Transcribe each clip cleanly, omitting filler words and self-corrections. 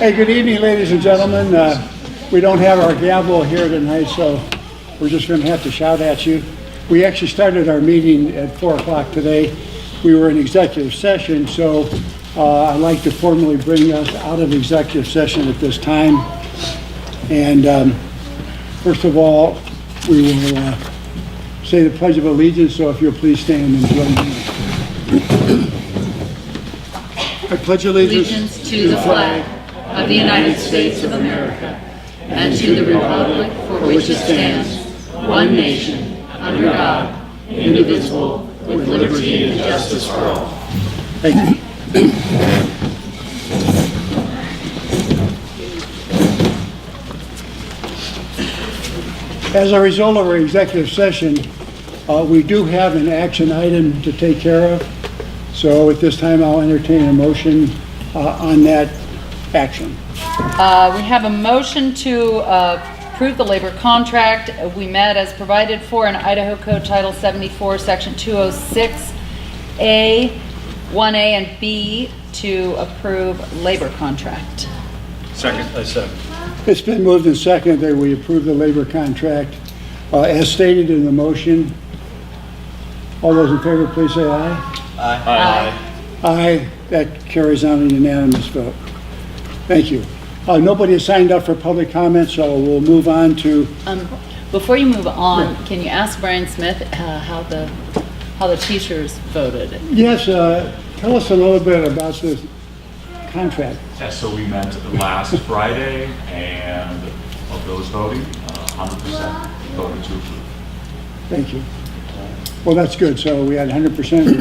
Hey, good evening, ladies and gentlemen. We don't have our gavel here tonight, so we're just going to have to shout at you. We actually started our meeting at 4 o'clock today. We were in executive session, so I'd like to formally bring us out of executive session at this time. And first of all, we will say the Pledge of Allegiance, so if you'll please stand and join me. I pledge allegiance to the flag of the United States of America and to the republic for which it stands, one nation, under God, indivisible, with liberty and justice for all. Thank you. As a result of our executive session, we do have an action item to take care of. So at this time, I'll entertain a motion on that action. We have a motion to approve the labor contract. We met as provided for in Idaho Code Title 74, Section 206A, 1A and B to approve labor contract. Second. I second. It's been moved and seconded that we approve the labor contract as stated in the motion. All those in favor, please say aye. Aye. Aye. That carries on a unanimous vote. Thank you. Nobody has signed up for public comment, so we'll move on to... Before you move on, Yeah. can you ask Brian Smith how the teachers voted? Yes, tell us a little bit about this contract. Yeah, so we met last Friday, and of those voting, 100% voted to approve. Thank you. Well, that's good. So we had 100% of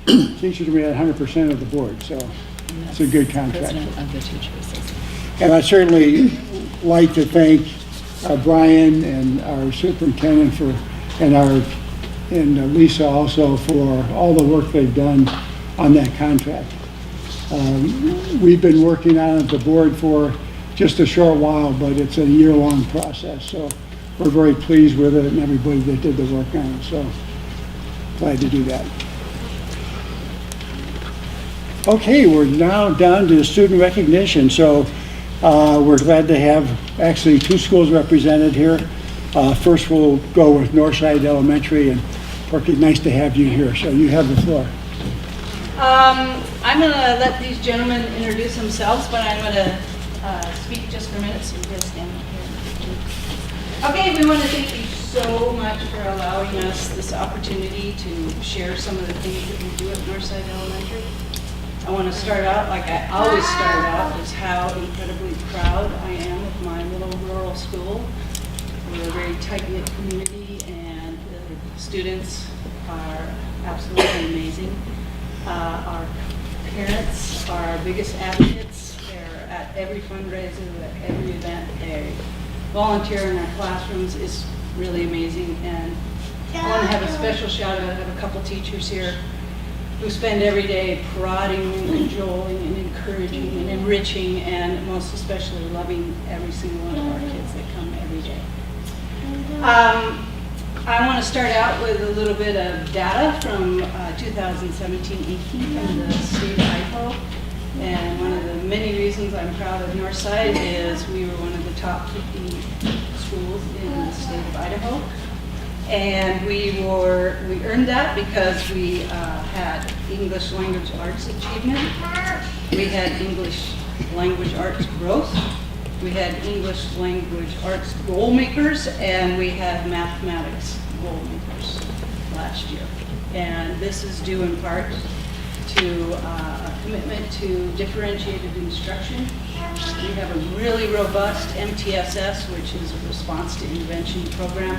the teachers, we had 100% of the board, so it's a good contract. President of the Teachers Association. And I'd certainly like to thank Brian and our superintendent and Lisa also for all the work they've done on that contract. We've been working on it at the board for just a short while, but it's a year-long process. So we're very pleased with it and everybody that did the work on it. So glad to do that. Okay, we're now down to student recognition. So we're glad to have actually two schools represented here. First, we'll go with Northside Elementary, and Porky, nice to have you here. So you have the floor. I'm going to let these gentlemen introduce themselves, but I'm going to speak just for a minute, so you guys stand up here. Okay, we want to thank you so much for allowing us this opportunity to share some of the things that we do at Northside Elementary. I want to start out, like I always start out, is how incredibly proud I am of my little rural school. We're a very tight-knit community, and the students are absolutely amazing. Our parents are our biggest advocates. They're at every fundraiser, at every event. They volunteer in our classrooms. It's really amazing. And I want to have a special shout out. I have a couple teachers here who spend every day prodding and cajoling and encouraging and enriching, and most especially loving every single one of our kids that come every day. I want to start out with a little bit of data from 2017-18 from the state of Idaho. And one of the many reasons I'm proud of Northside is we were one of the top 50 schools in the state of Idaho. And we earned that because we had English language arts achievement, we had English language arts growth, we had English language arts goal makers, and we had mathematics goal makers last year. And this is due in part to a commitment to differentiated instruction. We have a really robust MTSS, which is a response to intervention program.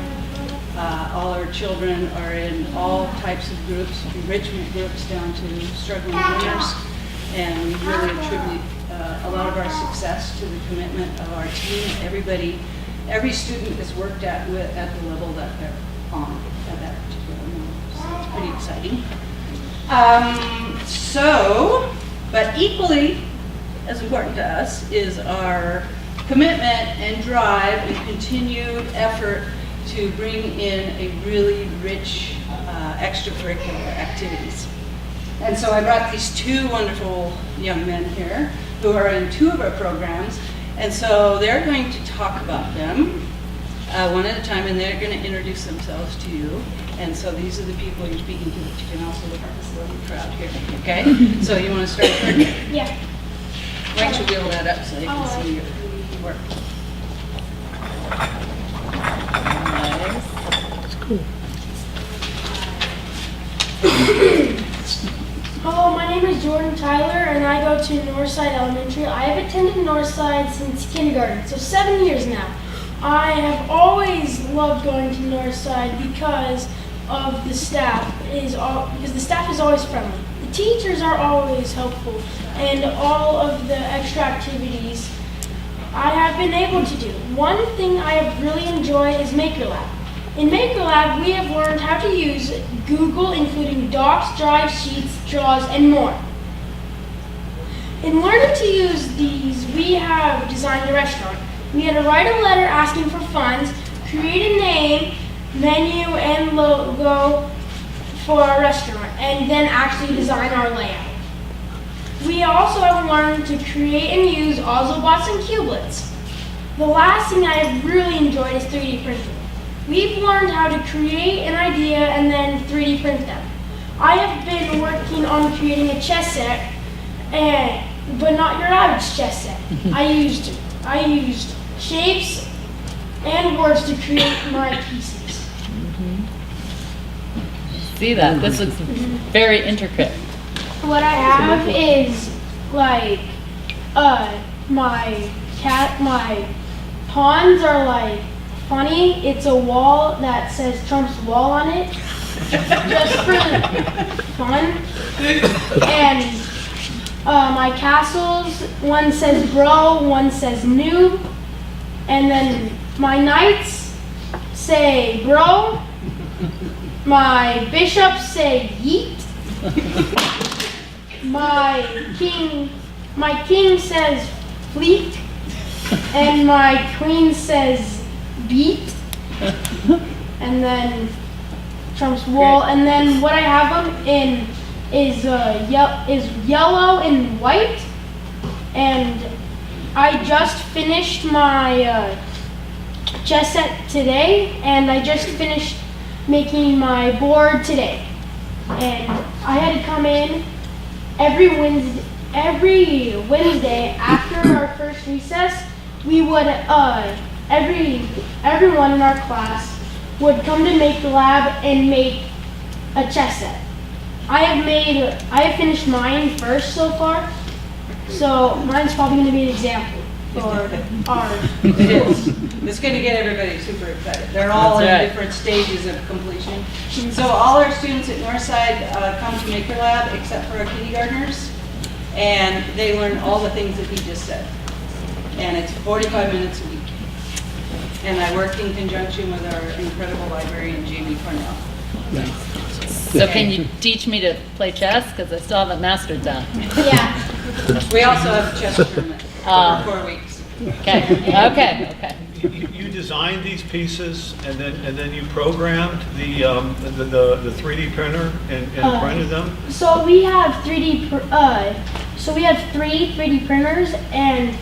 All our children are in all types of groups, enrichment groups down to struggling learners, and we really attribute a lot of our success to the commitment of our team. Every student is worked at the level that they're on at that particular moment. So it's pretty exciting. But equally as important to us is our commitment and drive and continued effort to bring in a really rich extracurricular activities. And so I brought these two wonderful young men here. who are in 2 of our programs. And so they're going to talk about them one at a time, and they're going to introduce themselves to you. And so these are the people you're speaking to, but you can also look at this little crowd here, okay? So you want to start, Courtney? Yeah. Why don't you wheel that up so you can see your work? Hello, my name is Jordan Tyler, and I go to Northside Elementary. I have attended Northside since kindergarten, so 7 years now. I have always loved going to Northside because of the staff because the staff is always friendly. The teachers are always helpful, and all of the extra activities I have been able to do. One thing I have really enjoyed is Maker Lab. In Maker Lab, we have learned how to use Google, including Docs, Drive, Sheets, Draws, and more. In learning to use these, we have designed a restaurant. We had to write a letter asking for funds, create a name, menu, and logo for our restaurant, and then actually design our layout. We also have learned to create and use Ozzobots and Cubelets. The last thing I have really enjoyed is 3D printing. We've learned how to create an idea and then 3D print them. I have been working on creating a chess set, but not your average chess set. I used shapes and words to create my pieces. See that? This looks very intricate. What I have is like my pawns are like funny. It's a wall that says Trump's wall on it, just for fun. And my castles, one says bro, one says noob, and then my knights say bro. My bishops say yeet. My king says fleet, and my queen says beat, and then Trump's wall. And then what I have them in is yellow and white. And I just finished my chess set today, and I just finished making my board today. And I had to come in every Wednesday after our first recess. We would everyone in our class would come to Make the Lab and make a chess set. I have finished mine first so far, so mine's probably going to be an example for our. It is. It's going to get everybody super excited. They're all That's in right. different stages of completion. So all our students at Northside come to Maker Lab except for our kindergartners, and they learn all the things that he just said. And it's 45 minutes a week. And I work in conjunction with our incredible librarian, Jamie Cornell. So can you teach me to play chess? Because I still haven't mastered that. Yeah. We also have a chess tournament for 4 weeks. Okay, okay. You designed these pieces and then you programmed the 3D printer and printed them? So we have 3D. We have 3 3D printers, and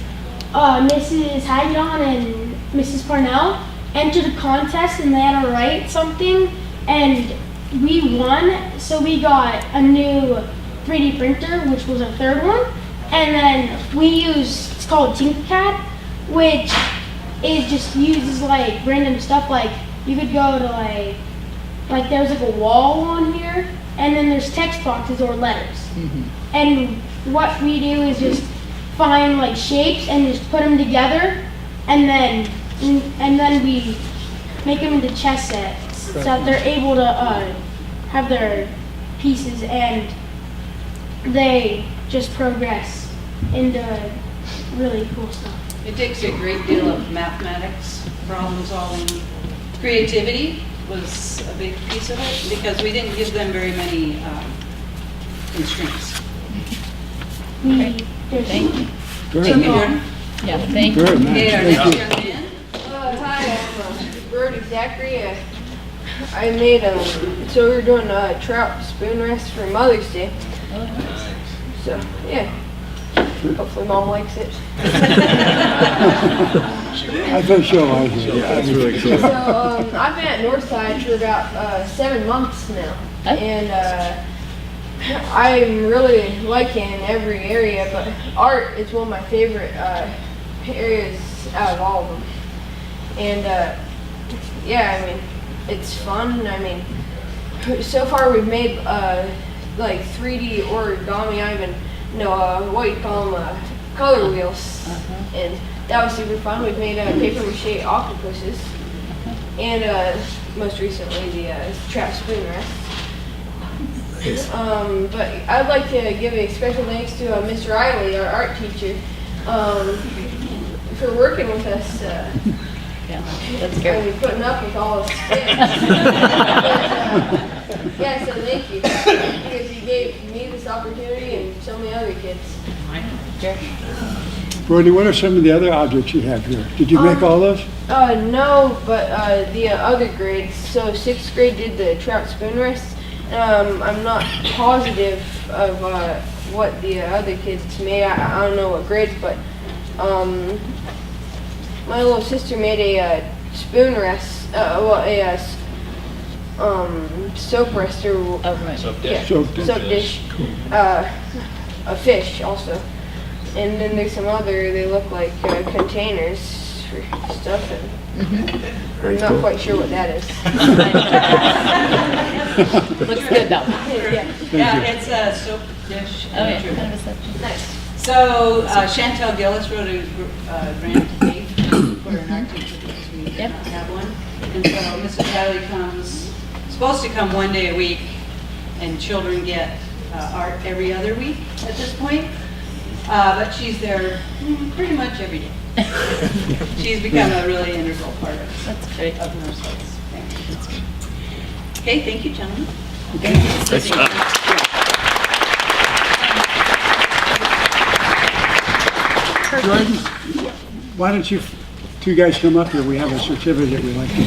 Mrs. Hagdon and Mrs. Parnell entered a contest, and they had to write something, and we won. So we got a new 3D printer, which was our 3rd one, and then we used, it's called Tinkercad, which it just uses like random stuff. Like you could go to like there's like a wall on here, and then there's text boxes or letters. And what we do is just find like shapes and just put them together, and then we make them into chess sets so that they're able to have their pieces, and they just progress into really cool stuff. It takes a great deal of mathematics, problem solving. Creativity was a big piece of it because we didn't give them very many constraints. Thank you. Thank you, Jordan. Yeah, thank you. Good, man. Okay, our Thank next you. young man. Hi, I'm Brody Zachary. I made so we were doing a trout spoon rest for Mother's Day. So, yeah. Hopefully mom likes it. I think she'll like it. That's really cool. So I've been at Northside for about 7 months now, and I'm really liking every area, but art is one of my favorite areas out of all of them. And yeah, I mean, it's fun. I mean, so far we've made like 3D origami. I even know what you call them, color wheels, and that was super fun. We've made paper mache octopuses, and most recently the trap spoon rest. But I'd like to give a special thanks to Mr. Riley, our art teacher, for working with us. Yeah, that's I great. mean, putting up with all this spit. Yeah, so thank you, because you gave me this opportunity and so many other kids. Brody, what are some of the other objects you have here? Did you make all those? No, but the other grades. So 6th grade did the trout spoon rest. I'm not positive of what the other kids made. I don't know what grades, but my little sister made a spoon rest. Soap rest or Oh, right. yeah, Soap dish. soap dish. A fish also. And then there's some other, they look like containers for stuff, and I'm not quite sure what that is. Looks good though. Yeah. Yeah, it's a soap dish. Oh, yeah. Kind of a Nice. So Chantel Gillis wrote a grant today for an art teacher because we Yep. don't have one. And so Mrs. Riley supposed to come 1 day a week, and children get art every other week at this point. But she's there pretty much every day. She's become a really integral part of That's great. Northside's family. Okay, thank you, gentlemen. Jordan, why don't you two guys come up here? We have a certificate we'd like to give.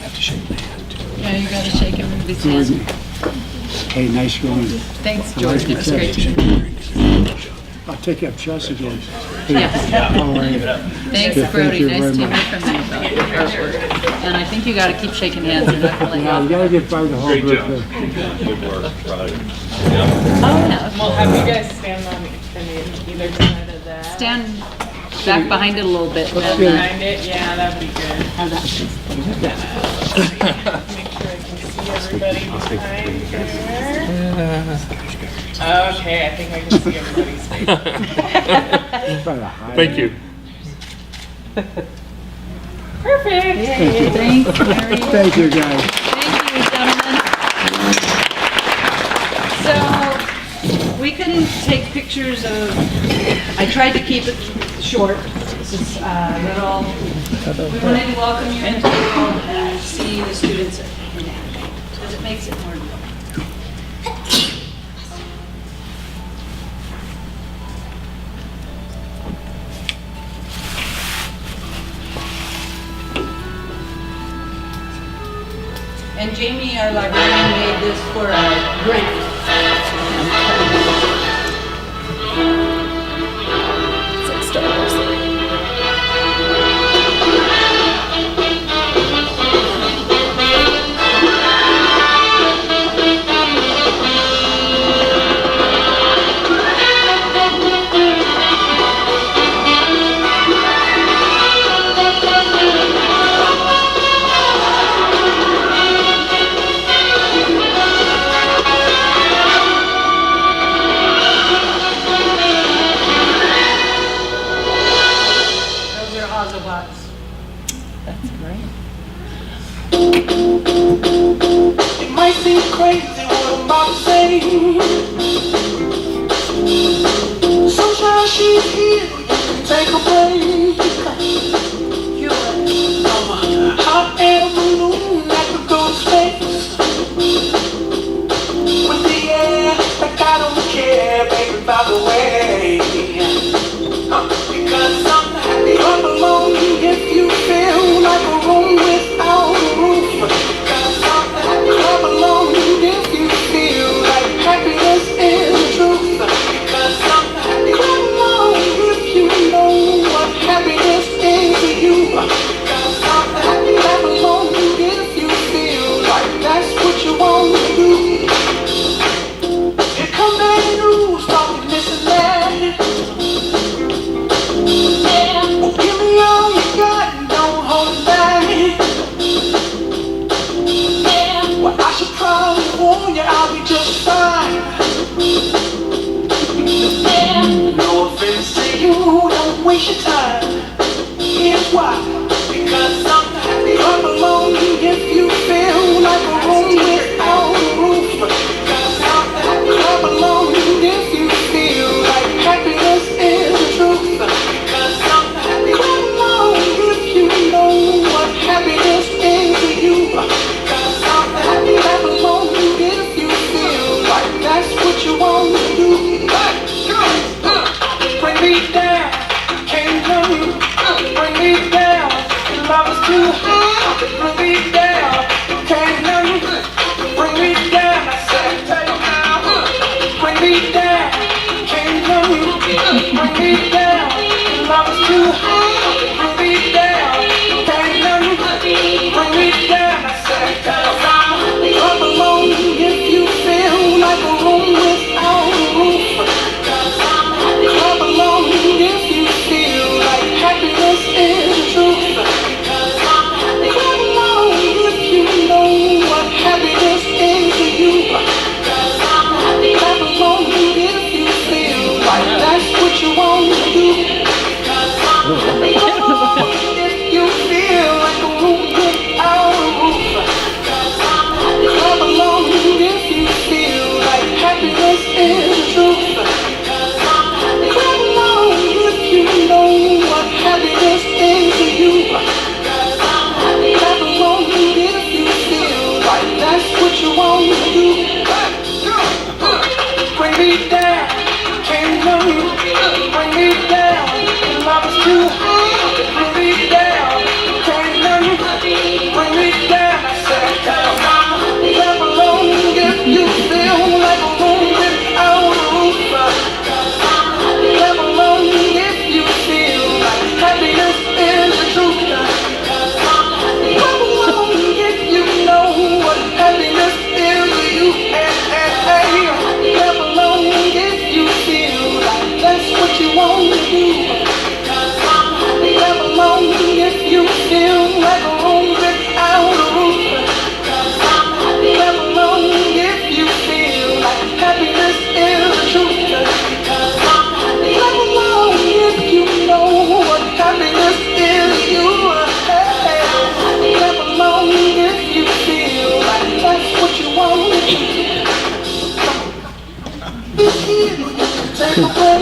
Have to shake my hand too. Yeah, you gotta shake him and be standing. Hey, nice going. Thanks, George. That's great. I'll take up chess again. Yeah. How are you? Thanks, Thank Brody. you Nice very to hear much. from you about your artwork. And I think you gotta keep shaking hands. You're not gonna let you Yeah, you off. gotta get by the whole group there. Oh, yeah. Well, have you guys stand on either side of that? Stand back behind it a little bit. And then, Behind it? Yeah, that'd be good. have that. Make sure I can see everybody behind there. Okay, I think I can see everybody's face. Try to hide. Thank you. Perfect. Thanks, Mary. Thank you, guys. Thank you, gentlemen. So we couldn't take pictures of, I tried to keep it short. This is little, we wanted to welcome you into the world and see the students in action, because it makes it more real. And Jamie, our librarian, made this for a grant. It's like Star Wars. waste your time. Here's why. Because come along if you feel like a room without a roof. Come along if you feel like happiness is the truth. Come along if you know what happiness is to you. Come along if you feel like that's what you want to do. Bring me down, can't come. Bring me down, love is too high. Bring me down, can't come. Bring me down, I said, tell you now. Bring me down, can't come. Bring me down, love is too high. Bring me down, can't come. Bring me down, I said, tell you now. Come along if you feel like a room without a roof. Come along if you feel like happiness is the truth. Come along if you know what happiness is to you. Come along if you feel like that's what you want to do. Come along if you feel like a room without a roof. Come along if you feel like happiness is the truth. Come along if you know what happiness is to you. Come along if you feel like that's what you want to do. Bring me down, can't come. Bring me down, love is too high. Bring me down, can't come. Bring me down, I said, come along if you feel like a room without a roof. Come along if you feel like happiness is the truth. Come along if you know what happiness is to you. Come along if you feel like that's what you want to do. Come along if you feel like a room without a roof. Come along if you feel like happiness is the truth. Come along if you know what happiness is to you. Come along if you feel like that's what you want to do.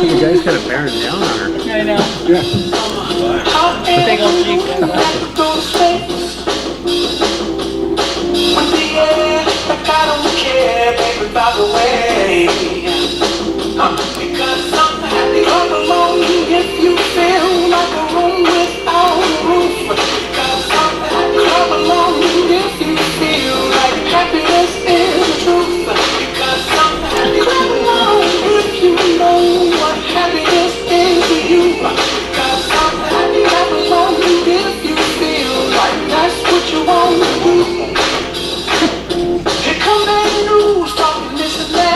You guys gotta bear it down on her. I know. Big old cheek. With the air, like I don't care, baby, by the way. Because I'm happy. Come along if you feel like a room without a roof. Come along if you feel like happiness is the truth. Come along if you know what happiness is to you. Come along if you feel like that's what you want to do. Here come bad news, talking this and that.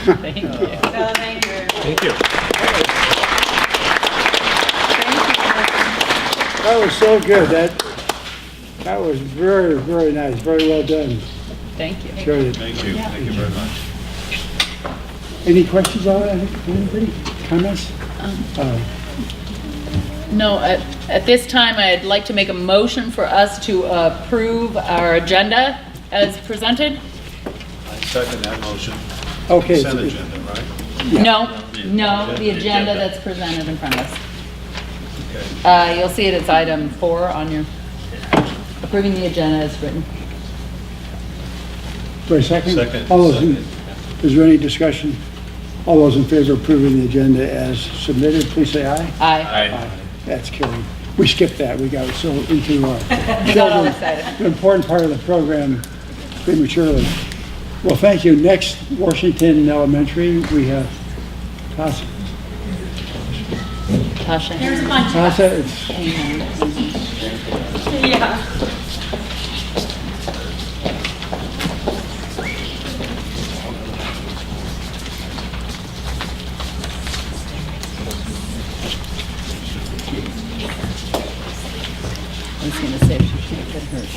Thank you. Thank you. Thank you. That was so good. That was very, very nice. Very well done. Thank you. Shirley. Thank you very much. Any questions on it? Anybody? Comments? No, at this time, I'd like to make a motion for us to approve our agenda as presented. I second that motion. Okay. Consent agenda, right? No, the agenda that's presented in front of us. Okay. You'll see it as item 4 on your, approving the agenda as written. For a second? Second. All those in, is there any discussion? All those in favor of approving the agenda as submitted, please say aye. Aye. That's carried. We skipped that. We got so into Got all excited. the important part of the program prematurely. Well, thank you. Next, Washington Elementary, we have Tasha. Tasha. There's a bunch of us. Tasha, it's, Yeah. I was gonna say she can't get hurt.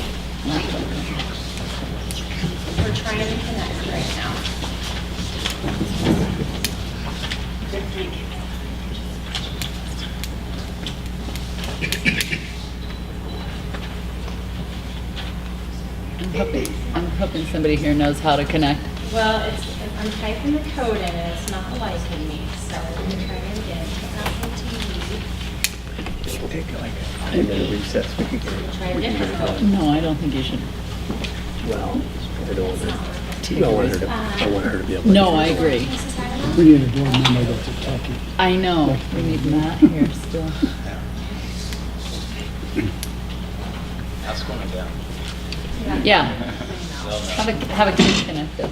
We're trying to connect right now. I'm hoping somebody here knows how to connect. Well, I'm typing the code in and it's not liking me, so I'm gonna try it again. Apple TV. Take like a 10-minute recess. We could get Try a different code. No, I don't think you should. well. I don't want her. I want her to. I want her to be able. to No, I agree. we need a board member that's a techie. I know. We need Matt here still. That's going down. Yeah. Have a kid connected.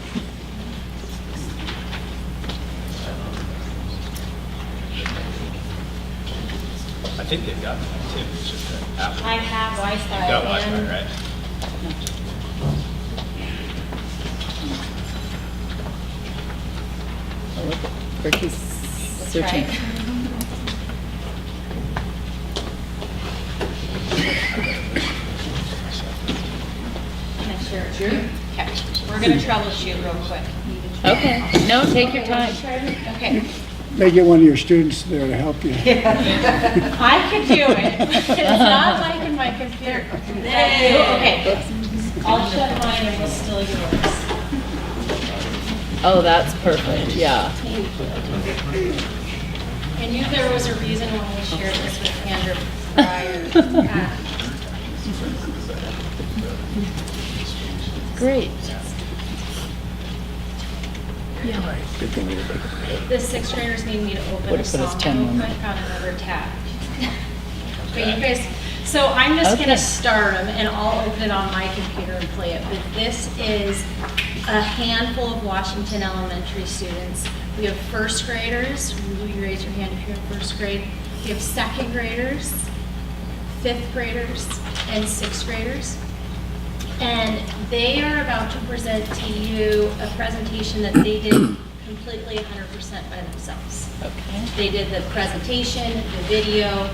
I think they've got connectivity, it's just that Apple. I have Wi-Fi. You've got Wi-Fi, and right? Oh, look, Berkey's searching. Can I share it? Sure. Okay, we're gonna troubleshoot real quick. Okay. No, take your time. Okay, May get one of your students there to help you. I could do it. It's not like in my computer. Okay, I'll shut mine and we'll steal yours. Oh, that's perfect. Yeah. I knew there was a reason when we shared this with Andrew prior. Great. Good thing you didn't take a break. The sixth graders need me to open Would've a put song his real 10 quick on. on another tab. But you guys, so I'm just Okay. gonna start them and I'll open it on my computer and play it. But this is a handful of Washington Elementary students. We have first graders. Will you raise your hand if you're in first grade? We have second graders, fifth graders, and sixth graders. And they are about to present to you a presentation that they did completely 100% by themselves. Okay. They did the presentation, the video.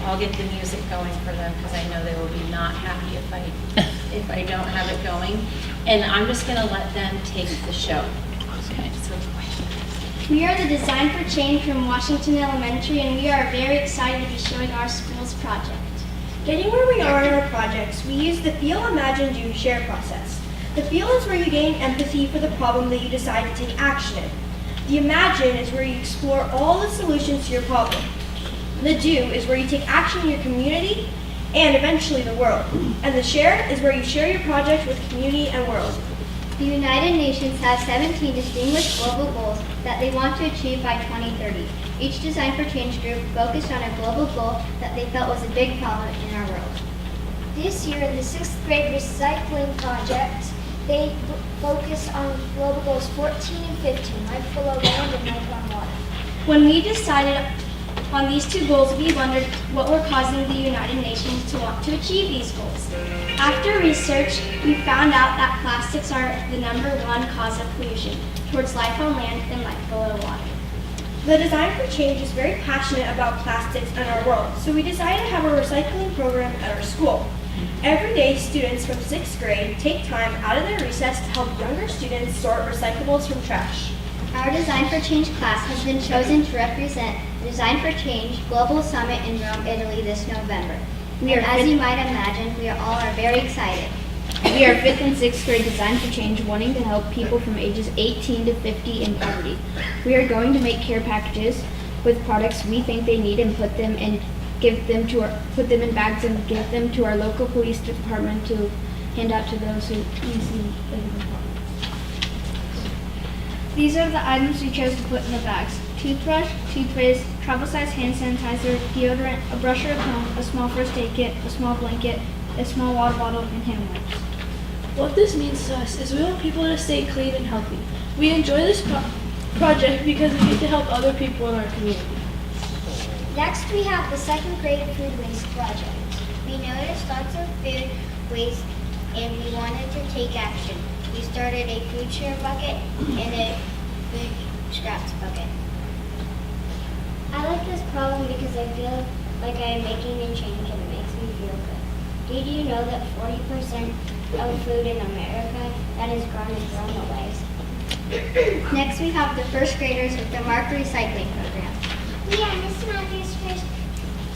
I'll get the music going for them because I know they will be not happy if I don't have it going. And I'm just gonna let them take the show. Okay. So, We are the Design for Change from Washington Elementary, and we are very excited to be showing our school's project. Getting where we are in our projects, we use the Feel, Imagine, Do, Share process. The Feel is where you gain empathy for the problem that you decide to take action in. The Imagine is where you explore all the solutions to your problem. The Do is where you take action in your community and eventually the world. And the Share is where you share your project with community and world. The United Nations has 17 distinguished global goals that they want to achieve by 2030. Each Design for Change group focused on a global goal that they felt was a big problem in our world. This year, in the 6th grade recycling project, they focused on global goals 14 and 15, life below land and life on water. When we decided on these two goals, we wondered what were causing the United Nations to want to achieve these goals. After research, we found out that plastics are the #1 cause of pollution towards life on land and life below water. The Design for Change is very passionate about plastics and our world, so we decided to have a recycling program at our school. Every day, students from 6th grade take time out of their recess to help younger students sort recyclables from trash. Our Design for Change class has been chosen to represent the Design for Change Global Summit in Rome, Italy this November. And as you might imagine, we are all very excited. We are 5th and 6th grade Design for Change, wanting to help people from ages 18 to 50 in poverty. We are going to make care packages with products we think they need and put them in bags and give them to our local police department to hand out to those who easily live in poverty. These are the items we chose to put in the bags. Toothbrush, toothpaste, travel size hand sanitizer, deodorant, a brush or a comb, a small first aid kit, a small blanket, a small water bottle, and hand wipes. What this means to us is we want people to stay clean and healthy. We enjoy this project because we get to help other people in our community. Next, we have the second grade food waste project. We noticed lots of food waste and we wanted to take action. We started a food share bucket and a food scraps bucket. I like this problem because I feel like I am making a change and it makes me feel good. Did you know that 40% of food in America that is gone is thrown away? Next, we have the first graders with the Mark Recycling Program. We are Miss Matthews'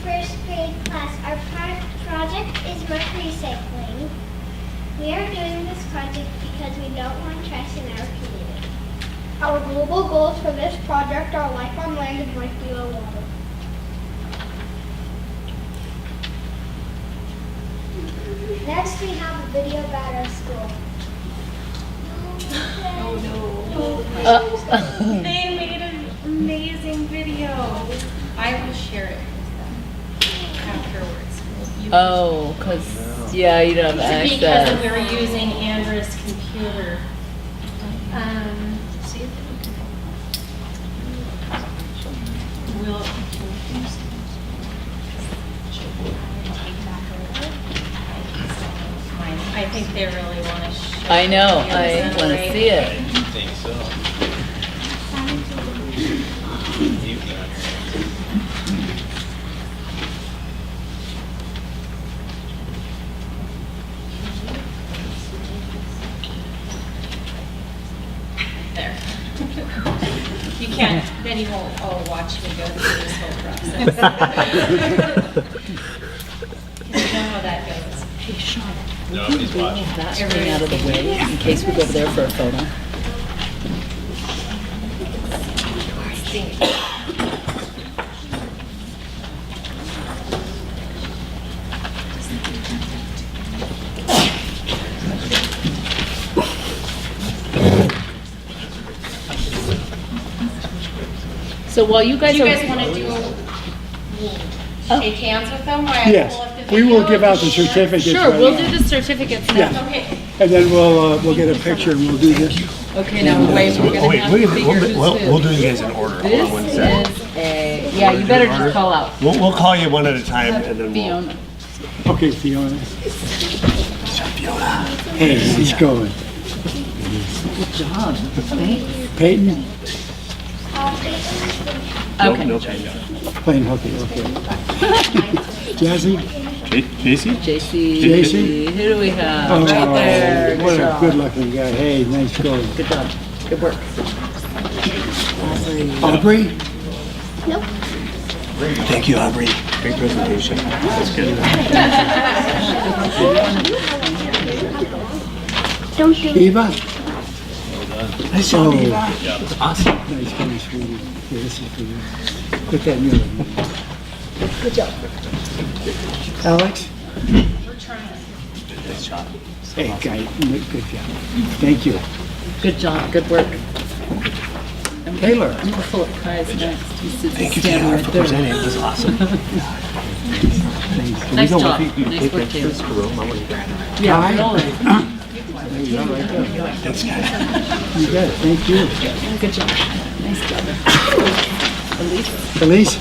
first grade class. Our project is Mark Recycling. We are doing this project because we don't want trash in our community. Our global goals for this project are life on land and life below water. Next, we have a video about our school. They made an amazing video. I will share it with them afterwards. Oh, because, yeah, you don't have Because access. we're using Andrew's computer. See if we can. We'll. I think they really want to show. I know, you I this want to right. see it. I think so. You can. There. You can't, then you won't, watch me go through this whole process. You know how that goes. Hey, Sean, Nobody's watching. that ring out of the way in case we go over there for a photo. So while you guys Do you are. guys want to do, shake hands with them while I Yes, pull up the we will video? give out the certificates. Sure, right we'll now. do the certificates now. Yeah. Okay. And then we'll get a picture and we'll do this. Okay, now wait, we're gonna have to figure who's We'll who. do you guys in order. Hold on This one is sec. a, yeah, you better just call out. We'll call you one at a time and then we'll. Fiona. Okay, Fiona. Hey, how's it going? Good job. Thanks. Peyton? Okay. No. Playing hooky, okay. Jazzy? JC? JC. JC? Who do we have? Oh, Right there. what a job. good looking guy. Hey, nice going. Good job. Good work. Aubrey? Thank you, Aubrey. Great presentation. That's good. Don't shoot. Eva? Nice job, Oh. Eva. Awesome. Nice going, sweetie. Here, this is for you. Put that in your. Good job. Alex? Nice job. Hey, guy, good job. Thank you. Good job. Good work. Taylor? I'm gonna pull up Kai's next. He's Thank you, standing Taylor, right for there. presenting. This is awesome. Thanks. Nice You know, job. if you Nice take work, pictures Taylor. for room, I want to grab it. Yeah, Kai? roll it. There you are, right there. Thanks, guys. You got it, thank you. Good job. Nice job. Elise? Elise?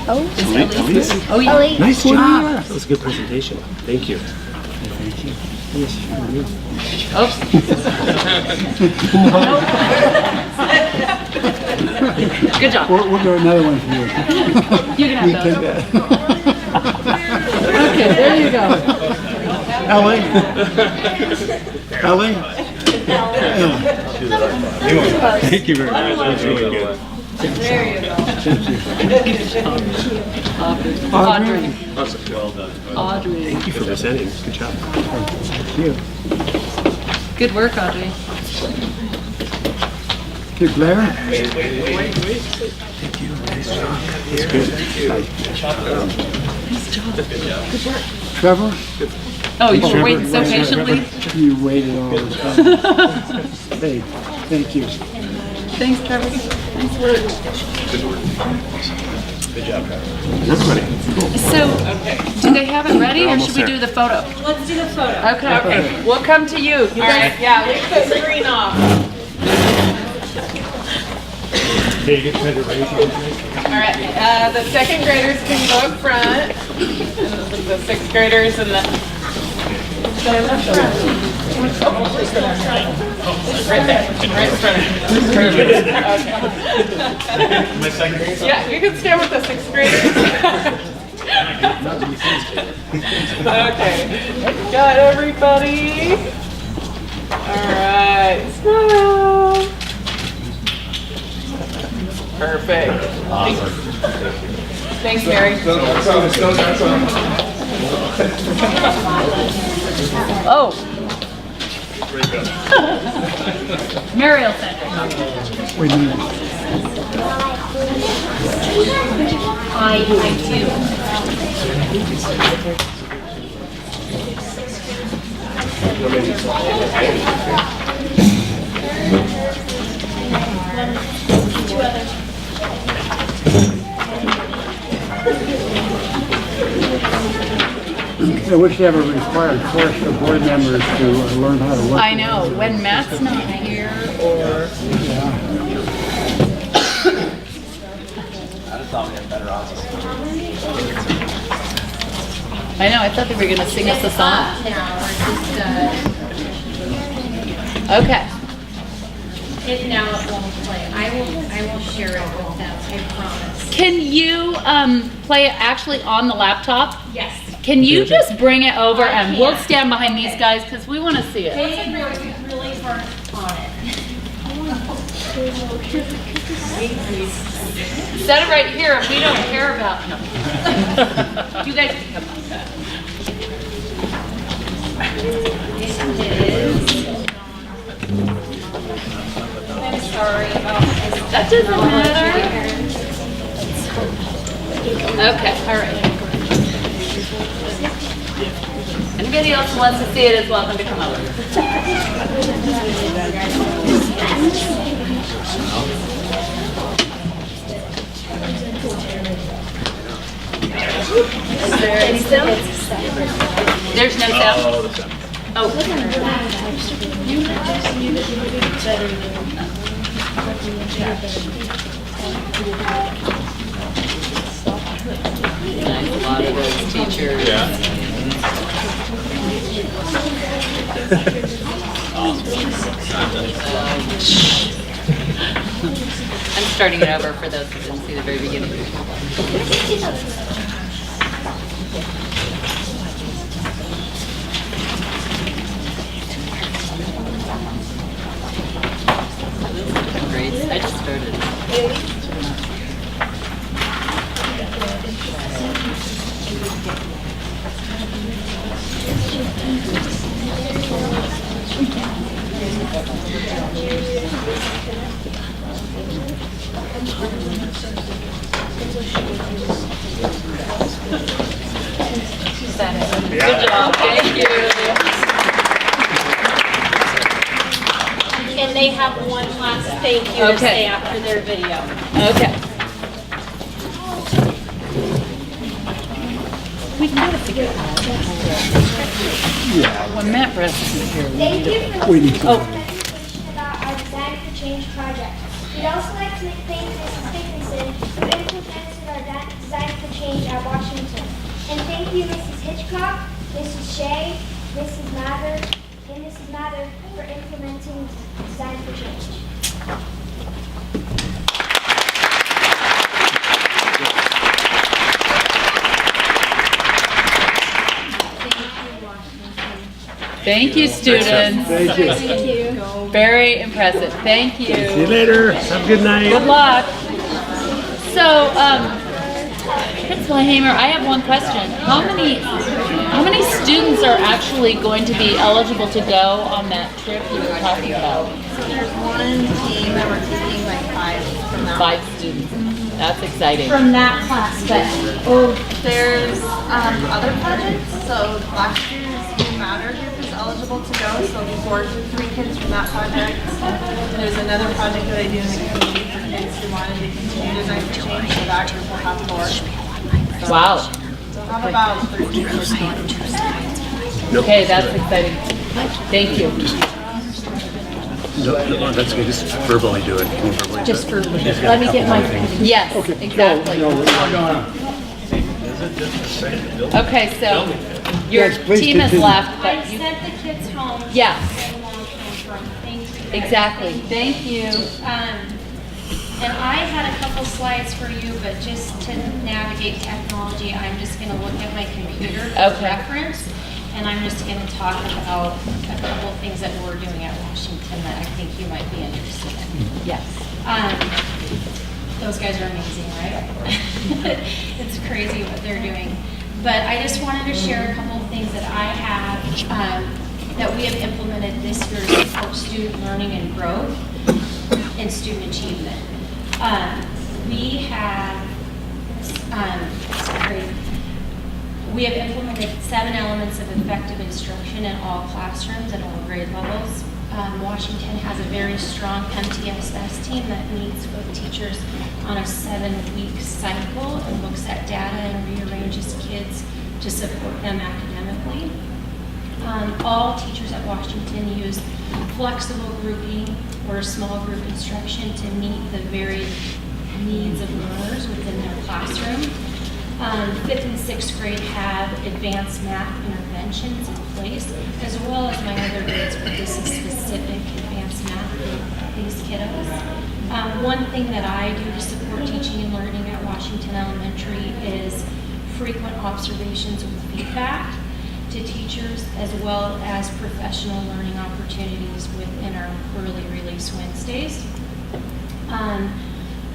Elise? Oh, yeah. Nice job. That was a good presentation. Thank you. Thank you. This is for you. Oops. Good job. We'll do another one for you. You can have those. Okay, there you go. Ellie? Ellie? Thank you very much. That was really good. There you go. Audrey. Well done. Audrey. Thank you for presenting. Good job. Thank you. Good work, Audrey. Good, Blair? Thank you. Nice job. That's good. Nice job. Good work. Trevor? Oh, you were waiting so patiently? You waited all this time. Hey, thank you. Thanks, Trevor. Nice work. Good job, Trevor. So, do they have it ready, or should we do the photo? Let's do the photo. Okay. Okay, we'll come to you. You guys, yeah, leave the screen off. Hey, you get to raise your All right, the second graders can go up front. The sixth graders and the. Right there, right in front of you. My second grade? Yeah, you can stand with the sixth graders. Okay, got everybody. All right, smile. Perfect. Thanks, Mary. Oh. Mary will send it. We need I do. Two others. I wish they have a required course for board members to learn how to work. I know, when Matt's not here, or... I just thought we had better odds. I know, I thought they were gonna sing us a song. Now, Okay. now it won't play. I will share it with them, I promise. Can you play it actually on the laptop? Yes. Can you just bring it over I and we'll can. stand behind these guys because we want to see it. They really weren't on it. Set it right here if we don't care about it. You guys can come on. I'm sorry about this. That doesn't matter. Okay, all right. Anybody else who wants to see it is welcome to come over. Is there any sound? There's no sound? Oh. Nice, a lot of those teachers. I'm starting it over for those who didn't see the very beginning. Grades. I just started. Good job. Thank you. And they have one last thank you to say after their video. Okay. We can do it together. Yeah. When Matt Bress is here, Thank you for We need listening to the presentation about our Design for Change project. We'd also like to thank Mrs. Dickinson, who implemented our Design for Change at Washington. And thank you, Mrs. Hitchcock, Mrs. Shea, Mrs. Mather, and Mrs. Mather for implementing Design for Change. Thank you, students. Thank you. Thank you. Very impressive. Thank you. See you later. Have a good night. Good luck. So, Principal Hamer, I have one question. How many students are actually going to be eligible to go on that trip you were talking about? There's one team that we're taking like 5 from that. 5 students. That's exciting. From that class, but there's other projects. So last year's Who Matter group is eligible to go, so there'll be 3 kids from that project. And there's another project that I do in the community for kids who wanted to continue design for change, so that group will have 4. So Wow. we'll have about 13 kids going. Okay, that's exciting. Thank you. No, that's good. Just verbally do it. Can you verbally do Just it? for, Just let me get my, things. yes, exactly. Okay, so your Yes, please team has continue. left, I but you, sent the kids home. Yeah. Where the mom came from. Thank you. guys. exactly. Thank you. And I had a couple slides for you, but just to navigate technology, I'm just gonna look at my computer for Okay. reference. And I'm just gonna talk about a couple things that we're doing at Washington that I think you might be interested in. Yes. Those guys are amazing, right? It's crazy what they're doing. But I just wanted to share a couple of things that I have, that we have implemented this year to support student learning and growth and student achievement. We have implemented 7 elements of effective instruction in all classrooms at all grade levels. Washington has a very strong MTSS team that meets with teachers on a 7-week cycle and looks at data and rearranges kids to support them academically. All teachers at Washington use flexible grouping or small group instruction to meet the varied needs of learners within their classroom. 5th and 6th grade have advanced math interventions in place, as well as my other grades, but this is specific advanced math for these kiddos. One thing that I do to support teaching and learning at Washington Elementary is frequent observations with feedback to teachers, as well as professional learning opportunities within our early release Wednesdays.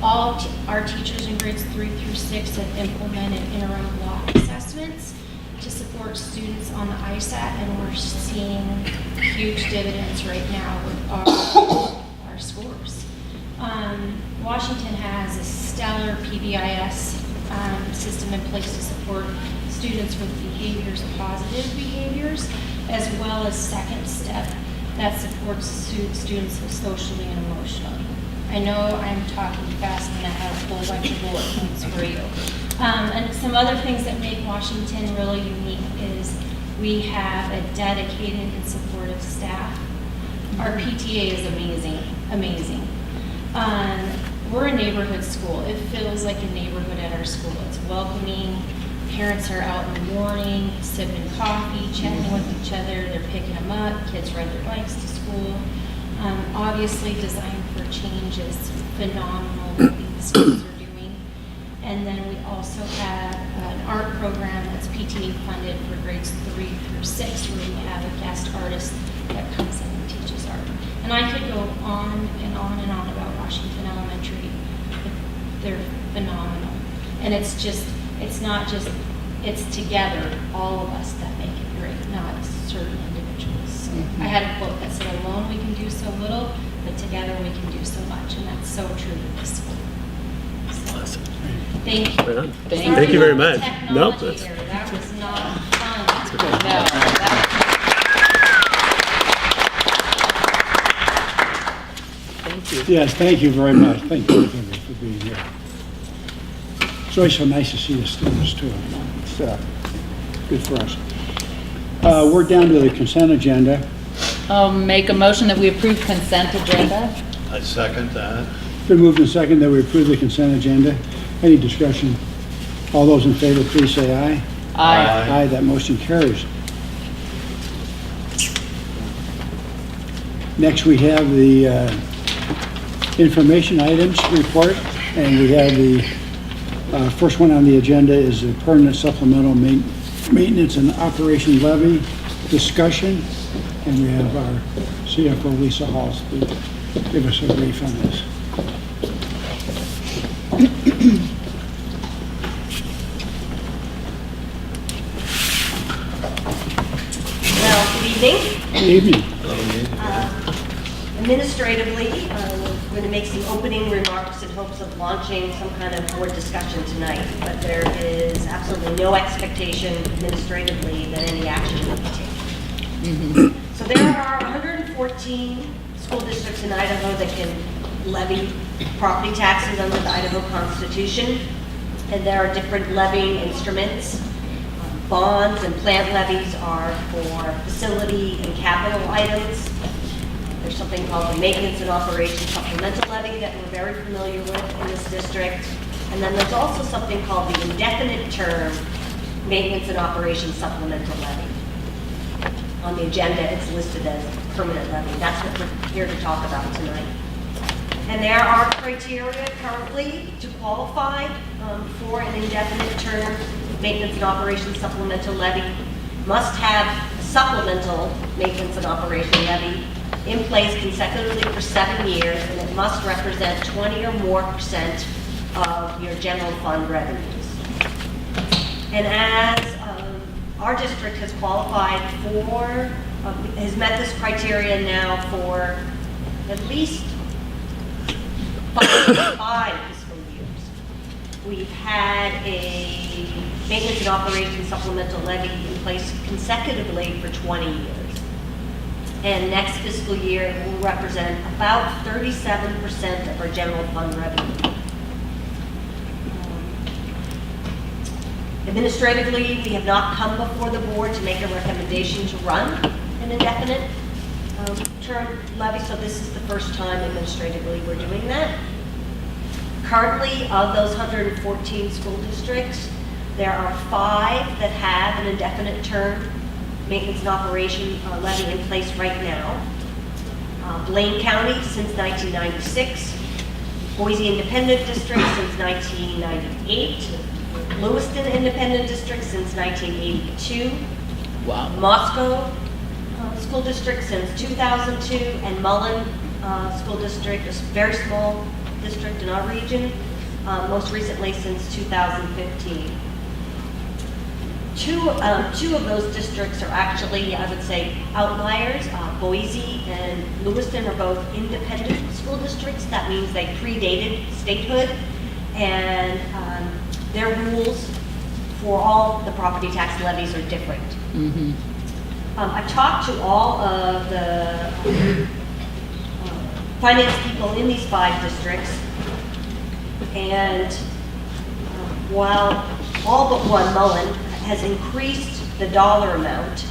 All our teachers in grades 3 through 6 have implemented interim block assessments to support students on the ISAT, and we're seeing huge dividends right now with our scores. Washington has a stellar PBIS system in place to support students with positive behaviors, as well as second step that supports students socially and emotionally. I know I'm talking fast and I have a whole bunch of bullet points for you. And some other things that make Washington really unique is we have a dedicated and supportive staff. Our PTA is amazing. We're a neighborhood school. It feels like a neighborhood at our school. It's welcoming. Parents are out in the morning, sipping coffee, chatting with each other. They're picking them up. Kids ride their bikes to school. Obviously, Design for Change is phenomenal what these students are doing. And then we also have an art program that's PTA funded for grades 3 through 6, where we have a guest artist that comes in and teaches art. And I could go on and on and on about Washington Elementary. They're phenomenal. And it's together, all of us, that make it great, not certain individuals. So I had a quote that said, alone we can do so little, but together we can do so much, and that's so true to this school. So, Awesome. thank you. Right on. Sorry Thank you very about the much. technology Nope, that's- here. That was not fun. No, Thank you. Yes, thank you very much. Thank you for being here. It's always so nice to see the students too. It's good for us. We're down to the consent agenda. I'll make a motion that we approve consent agenda. I second that. Been moved and seconded that we approve the consent agenda. Any discussion? All those in favor, please say aye. Aye. Aye, that motion carries. Next, we have the information items report, and we have the first one on the agenda is the permanent supplemental maintenance and operation levy discussion, and we have our CFO Lisa Halls to give us a brief on this. Well, good evening. Good evening. Administratively, we're going to make some opening remarks in hopes of launching some kind of board discussion tonight, but there is absolutely no expectation administratively that any action will be taken. So there are 114 school districts in Idaho that can levy property taxes under the Idaho Constitution. And there are different levying instruments. Bonds and plant levies are for facility and capital items. There's something called the Maintenance and Operations Supplemental Levy that we're very familiar with in this district. And then there's also something called the Indefinite Term Maintenance and Operations Supplemental Levy. On the agenda, it's listed as permanent levy. That's what we're here to talk about tonight. And there are criteria currently to qualify for an indefinite term maintenance and operations supplemental levy. Must have a supplemental maintenance and operation levy in place consecutively for 7 years, and it must represent 20 or more % of your general fund revenues. And as our district has qualified for, has met this criteria now for at least five fiscal years. We've had a maintenance and operations supplemental levy in place consecutively for 20 years. And next fiscal year it will represent about 37% of our general fund revenue. Administratively, we have not come before the board to make a recommendation to run an indefinite term levy, so this is the first time administratively we're doing that. Currently, of those 114 school districts, there are 5 that have an indefinite term maintenance and operation levy in place right now. Blaine County since 1996, Boise Independent District since 1998, Lewiston Independent District since 1982, Wow. Moscow School District since 2002, and Mullen School District, a very small district in our region, most recently since 2015. Two of those districts are actually, I would say, outliers. Boise and Lewiston are both independent school districts. That means they predated statehood, and their rules for all the property tax levies are different. I talked to all of the finance people in these 5 districts, and while all but one, Mullen, has increased the dollar amount,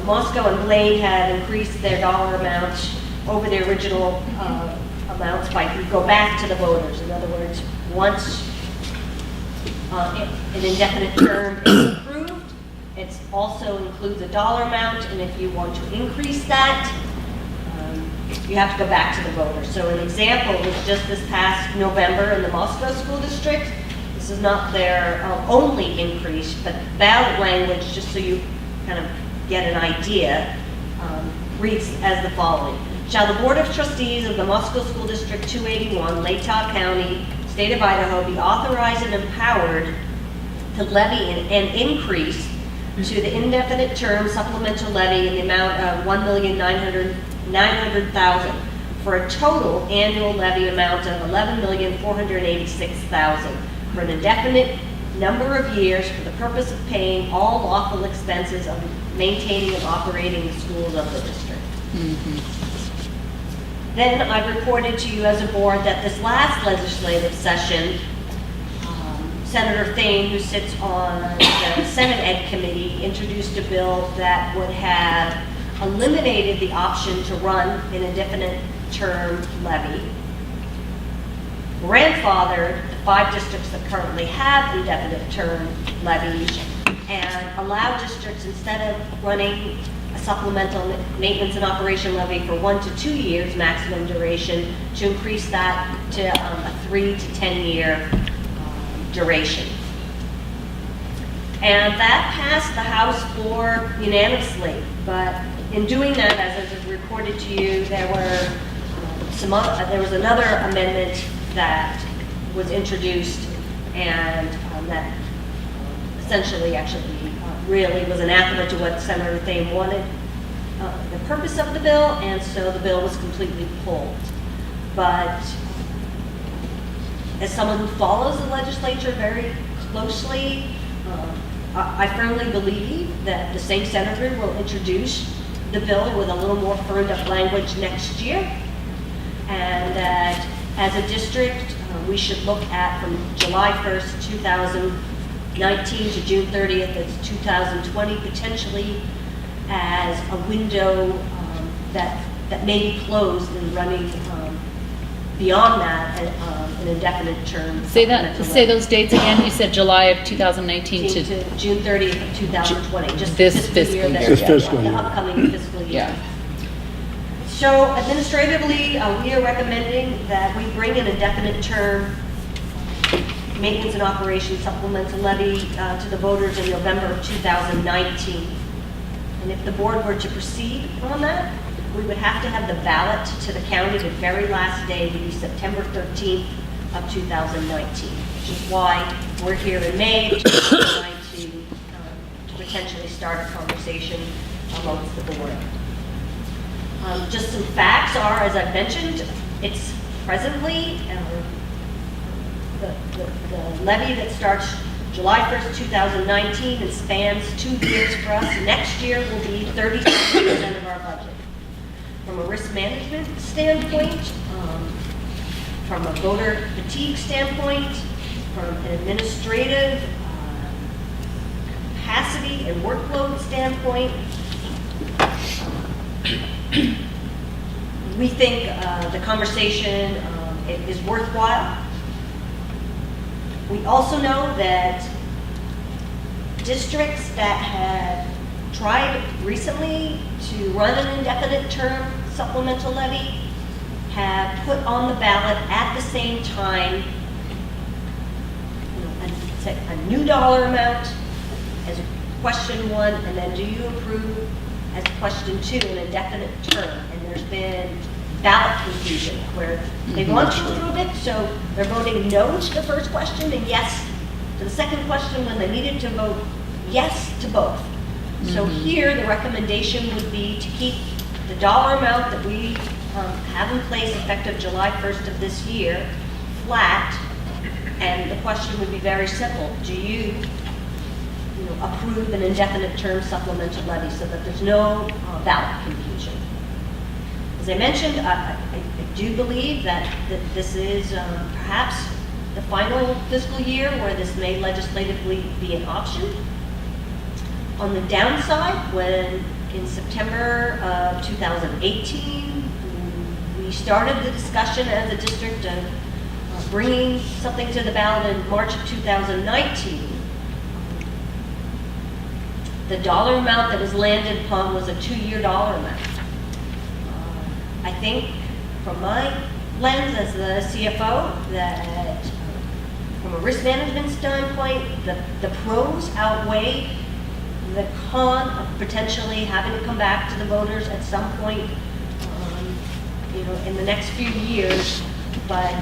Moscow and Blaine have increased their dollar amount over the original amounts by, you go back to the voters. In other words, once an indefinite term is approved, it also includes a dollar amount, and if you want to increase that, you have to go back to the voters. So an example was just this past November in the Moscow School District. This is not their only increase, but ballot language, just so you kind of get an idea, reads as the following. Shall the Board of Trustees of the Moscow School District 281, Latah County, State of Idaho, be authorized and empowered to levy an increase to the indefinite term supplemental levy in the amount of $1,900,000 for a total annual levy amount of $11,486,000 for an indefinite number of years for the purpose of paying all lawful expenses of maintaining and operating the schools of the district. Then I reported to you as a board that this last legislative session, Senator Thane, who sits on the Senate Ed Committee, introduced a bill that would have eliminated the option to run an indefinite term levy, grandfathered the 5 districts that currently have indefinite term levies, and allowed districts, instead of running a supplemental maintenance and operation levy for 1 to 2 years maximum duration, to increase that to a 3 to 10 year duration. And that passed the House floor unanimously, but in doing that, as I reported to you, there was another amendment that was introduced, and that essentially actually really was anathema to what Senator Thane wanted, the purpose of the bill, and so the bill was completely pulled. But as someone who follows the legislature very closely, I firmly believe that the same senator will introduce the bill with a little more firmed up language next year. And that as a district, we should look at from July 1st, 2019 to June 30th, that's 2020, potentially as a window that may be closed and running beyond that, an indefinite term. Say those dates again. You said July of 2019 to June 30th of 2020, just this the fiscal year. that- This fiscal the year. upcoming fiscal year. Yeah. So administratively, we are recommending that we bring an indefinite term maintenance and operations supplemental levy to the voters in November of 2019. And if the board were to proceed on that, we would have to have the ballot to the county. The very last day would be September 13th of 2019, which is why we're here in May of 2019 to potentially start a conversation amongst the board. Just some facts are, as I've mentioned, it's presently the levy that starts July 1st, 2019 and spans 2 years for us. Next year will be 37% of our budget. From a risk management standpoint, from a voter fatigue standpoint, from an administrative capacity and workload standpoint, we think the conversation is worthwhile. We also know that districts that have tried recently to run an indefinite term supplemental levy have put on the ballot at the same time a new dollar amount as question 1, and then do you approve as question 2 an indefinite term. And there's been ballot confusion where they want to approve it, so they're voting no to the first question and yes to the second question when they needed to vote yes to both. So here, the recommendation would be to keep the dollar amount that we have in place effective July 1st of this year flat, and the question would be very simple. Do you approve an indefinite term supplemental levy so that there's no ballot confusion? As I mentioned, I do believe that this is perhaps the final fiscal year where this may legislatively be an option. On the downside, when in September of 2018, we started the discussion as a district of bringing something to the ballot in March of 2019, the dollar amount that was landed upon was a 2-year dollar amount. I think from my lens as the CFO that from a risk management standpoint, the pros outweigh the con of potentially having to come back to the voters at some point, in the next few years. But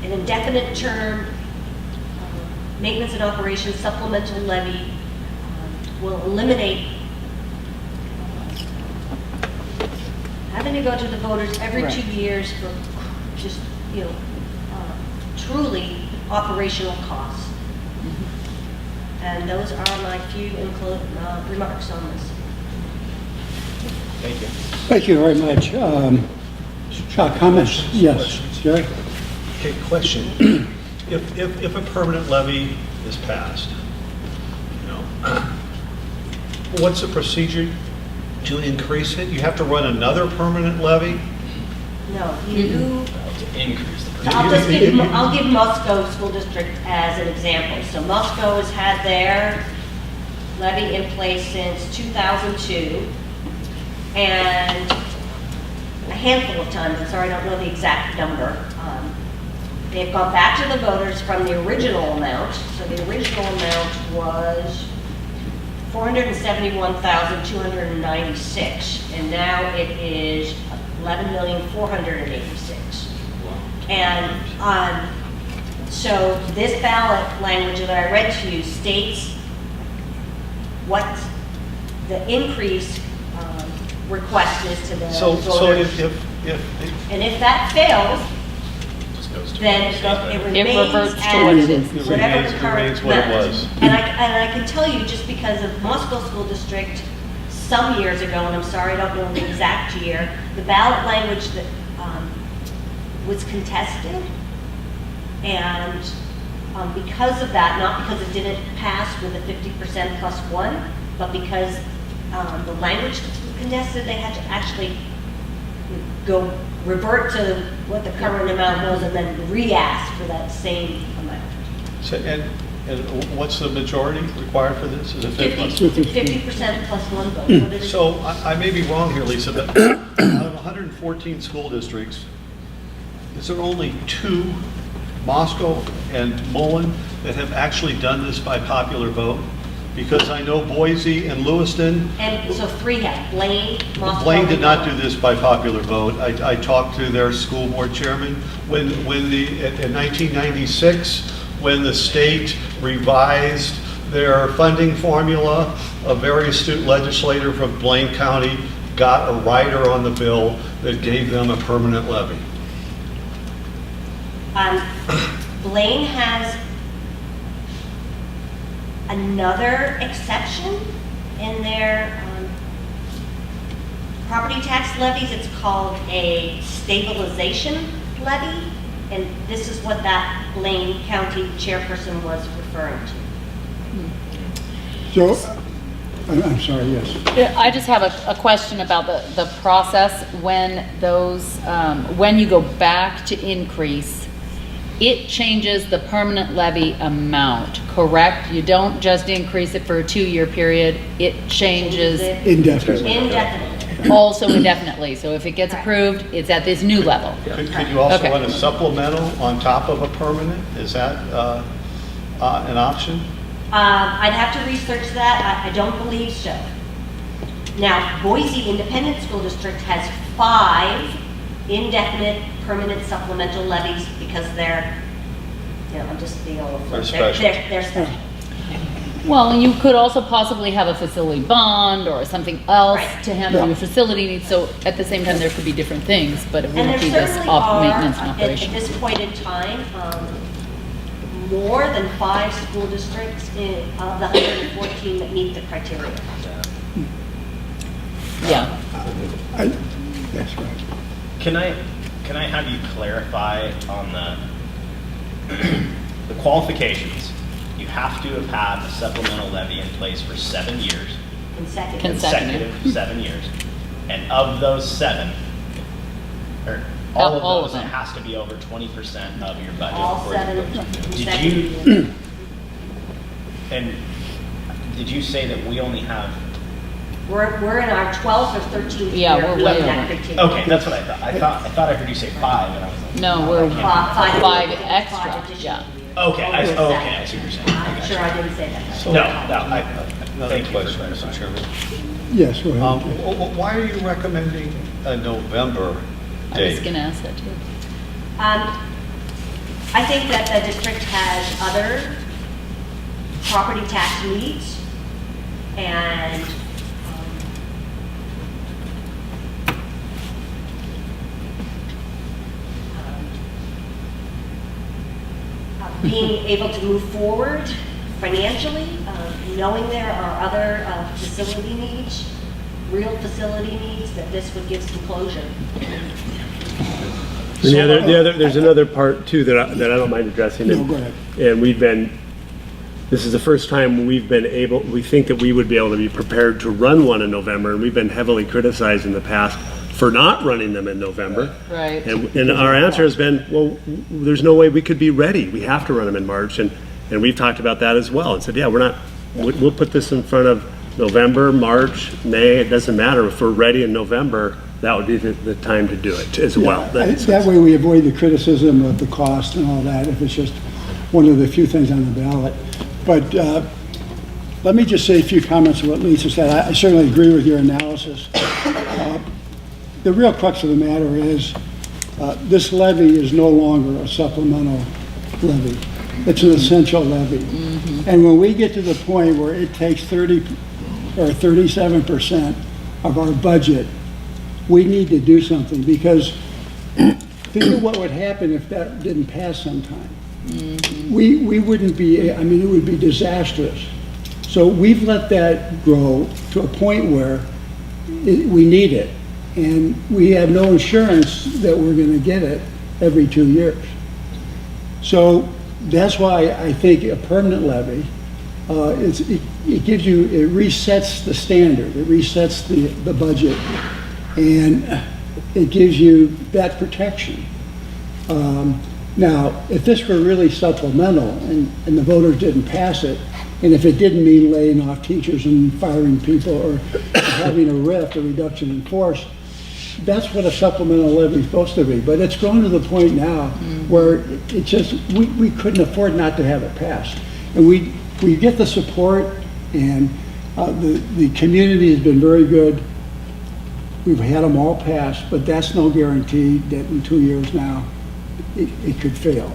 an indefinite term maintenance and operations supplemental levy will eliminate having to go to the voters every 2 years for just, truly operational costs. And those are my few remarks on this. Thank you. Thank you very much. Comments? Yes, Jerry? Okay, question. If a permanent levy is passed, what's the procedure to increase it? You have to run another permanent levy? No, you. To increase the I'll give Musco School District as an example. So Musco has had their levy in place since 2002, and a handful of times, I'm sorry, I don't know the exact number, they've gone back to the voters from the original amount. So the original amount was $471,296, and now it is $11,486,000. And so this ballot language that I read to you states what the increase request is to the So voters. if And if that fails, goes to then it remains reverts to as what it is. It whatever remains- the it current remains what it amount. was. And I can tell you, just because of Moscow School District, some years ago, and I'm sorry, I don't know the exact year, the ballot language that was contested, and because of that, not because it didn't pass with a 50% plus one, but because the language was contested, they had to actually revert to what the current amount was and then re-ask for that same amount. So, and what's the majority required for this? Is it 50? 50% plus one vote. What is it? So I may be wrong here, Lisa, but out of 114 school districts, is there only 2, Moscow and Mullen, that have actually done this by popular vote? Because I know Boise and Lewiston. And so 3 have Blaine, Moscow. Blaine did not do this by popular vote. I talked to their school board chairman in 1996, when the state revised their funding formula, a very astute legislator from Blaine County got a rider on the bill that gave them a permanent levy. Blaine has another exception in their property tax levies. It's called a stabilization levy, and this is what that Blaine County chairperson was referring to. So, I'm sorry, yes. Yeah, I just have a question about the process when those, when you go back to increase, it changes the permanent levy amount, correct? You don't just increase it for a 2-year period, it changes Indefinitely. Indefinitely. also indefinitely. So if it gets approved, it's at this new level. Could you also Okay. run a supplemental on top of a permanent? Is that an option? I'd have to research that. I don't believe so. Now, Boise Independent School District has 5 indefinite permanent supplemental levies because they're, I'm just being a little They're flip. special. They're special. Well, and you could also possibly have a facility bond or something else Right. to handle your facility needs. So at the same time, there could be different things, but it And wouldn't there be this certainly are, maintenance and at operation. this point in time, more than 5 school districts of the 114 that meet the criteria. Yeah. That's right. Can I have you clarify on the qualifications? You have to have had a supplemental levy in place for 7 years. Consecutive 7 years. And of those 7, or all All of of those, it them. has to be over 20% of your budget. All before you 7 go to- consecutive. And did you say that we only have? We're in our 12th or 13th Yeah, year we're of way that over. criteria. Okay, that's what I thought. I thought I heard you say 5, and I was like, No, we're Five 5 additional extra, years. yeah. okay, I see what you're saying. I I'm got sure you. I didn't say that. Another Thank you for question, Mr. Chairman. Yes, go ahead. Why are you recommending a November I was date? gonna ask that too. I think that the district has other property tax needs, and being able to move forward financially, knowing there are other facility needs, real facility needs, that this would give some closure. There's another part too that I don't mind addressing. No, go ahead. And this is the first time we think that we would be able to be prepared to run one in November, and we've been heavily criticized in the past for not running them in November. Right. And our answer has been, well, there's no way we could be ready. We have to run them in March, and we've talked about that as well, and said, yeah, we'll put this in front of November, March, May, it doesn't matter. If we're ready in November, that would be the time to do it as well. That way we avoid the criticism of the cost and all that, if it's just one of the few things on the ballot. But let me just say a few comments on what Lisa said. I certainly agree with your analysis. The real crux of the matter is this levy is no longer a supplemental levy. It's an essential levy. And when we get to the point where it takes 30 or 37% of our budget, we need to do something, because think of what would happen if that didn't pass sometime. We wouldn't be, I mean, it would be disastrous. So we've let that grow to a point where we need it. And we have no insurance that we're gonna get it every 2 years. So that's why I think a permanent levy, it gives you, it resets the standard, it resets the budget, and it gives you that protection. Now, if this were really supplemental and the voters didn't pass it, and if it didn't mean laying off teachers and firing people or having a RIF, a reduction in force, that's what a supplemental levy is supposed to be. But it's grown to the point now where it just, we couldn't afford not to have it passed. And we get the support, and the community has been very good. We've had them all passed, but that's no guarantee that in 2 years now, it could fail.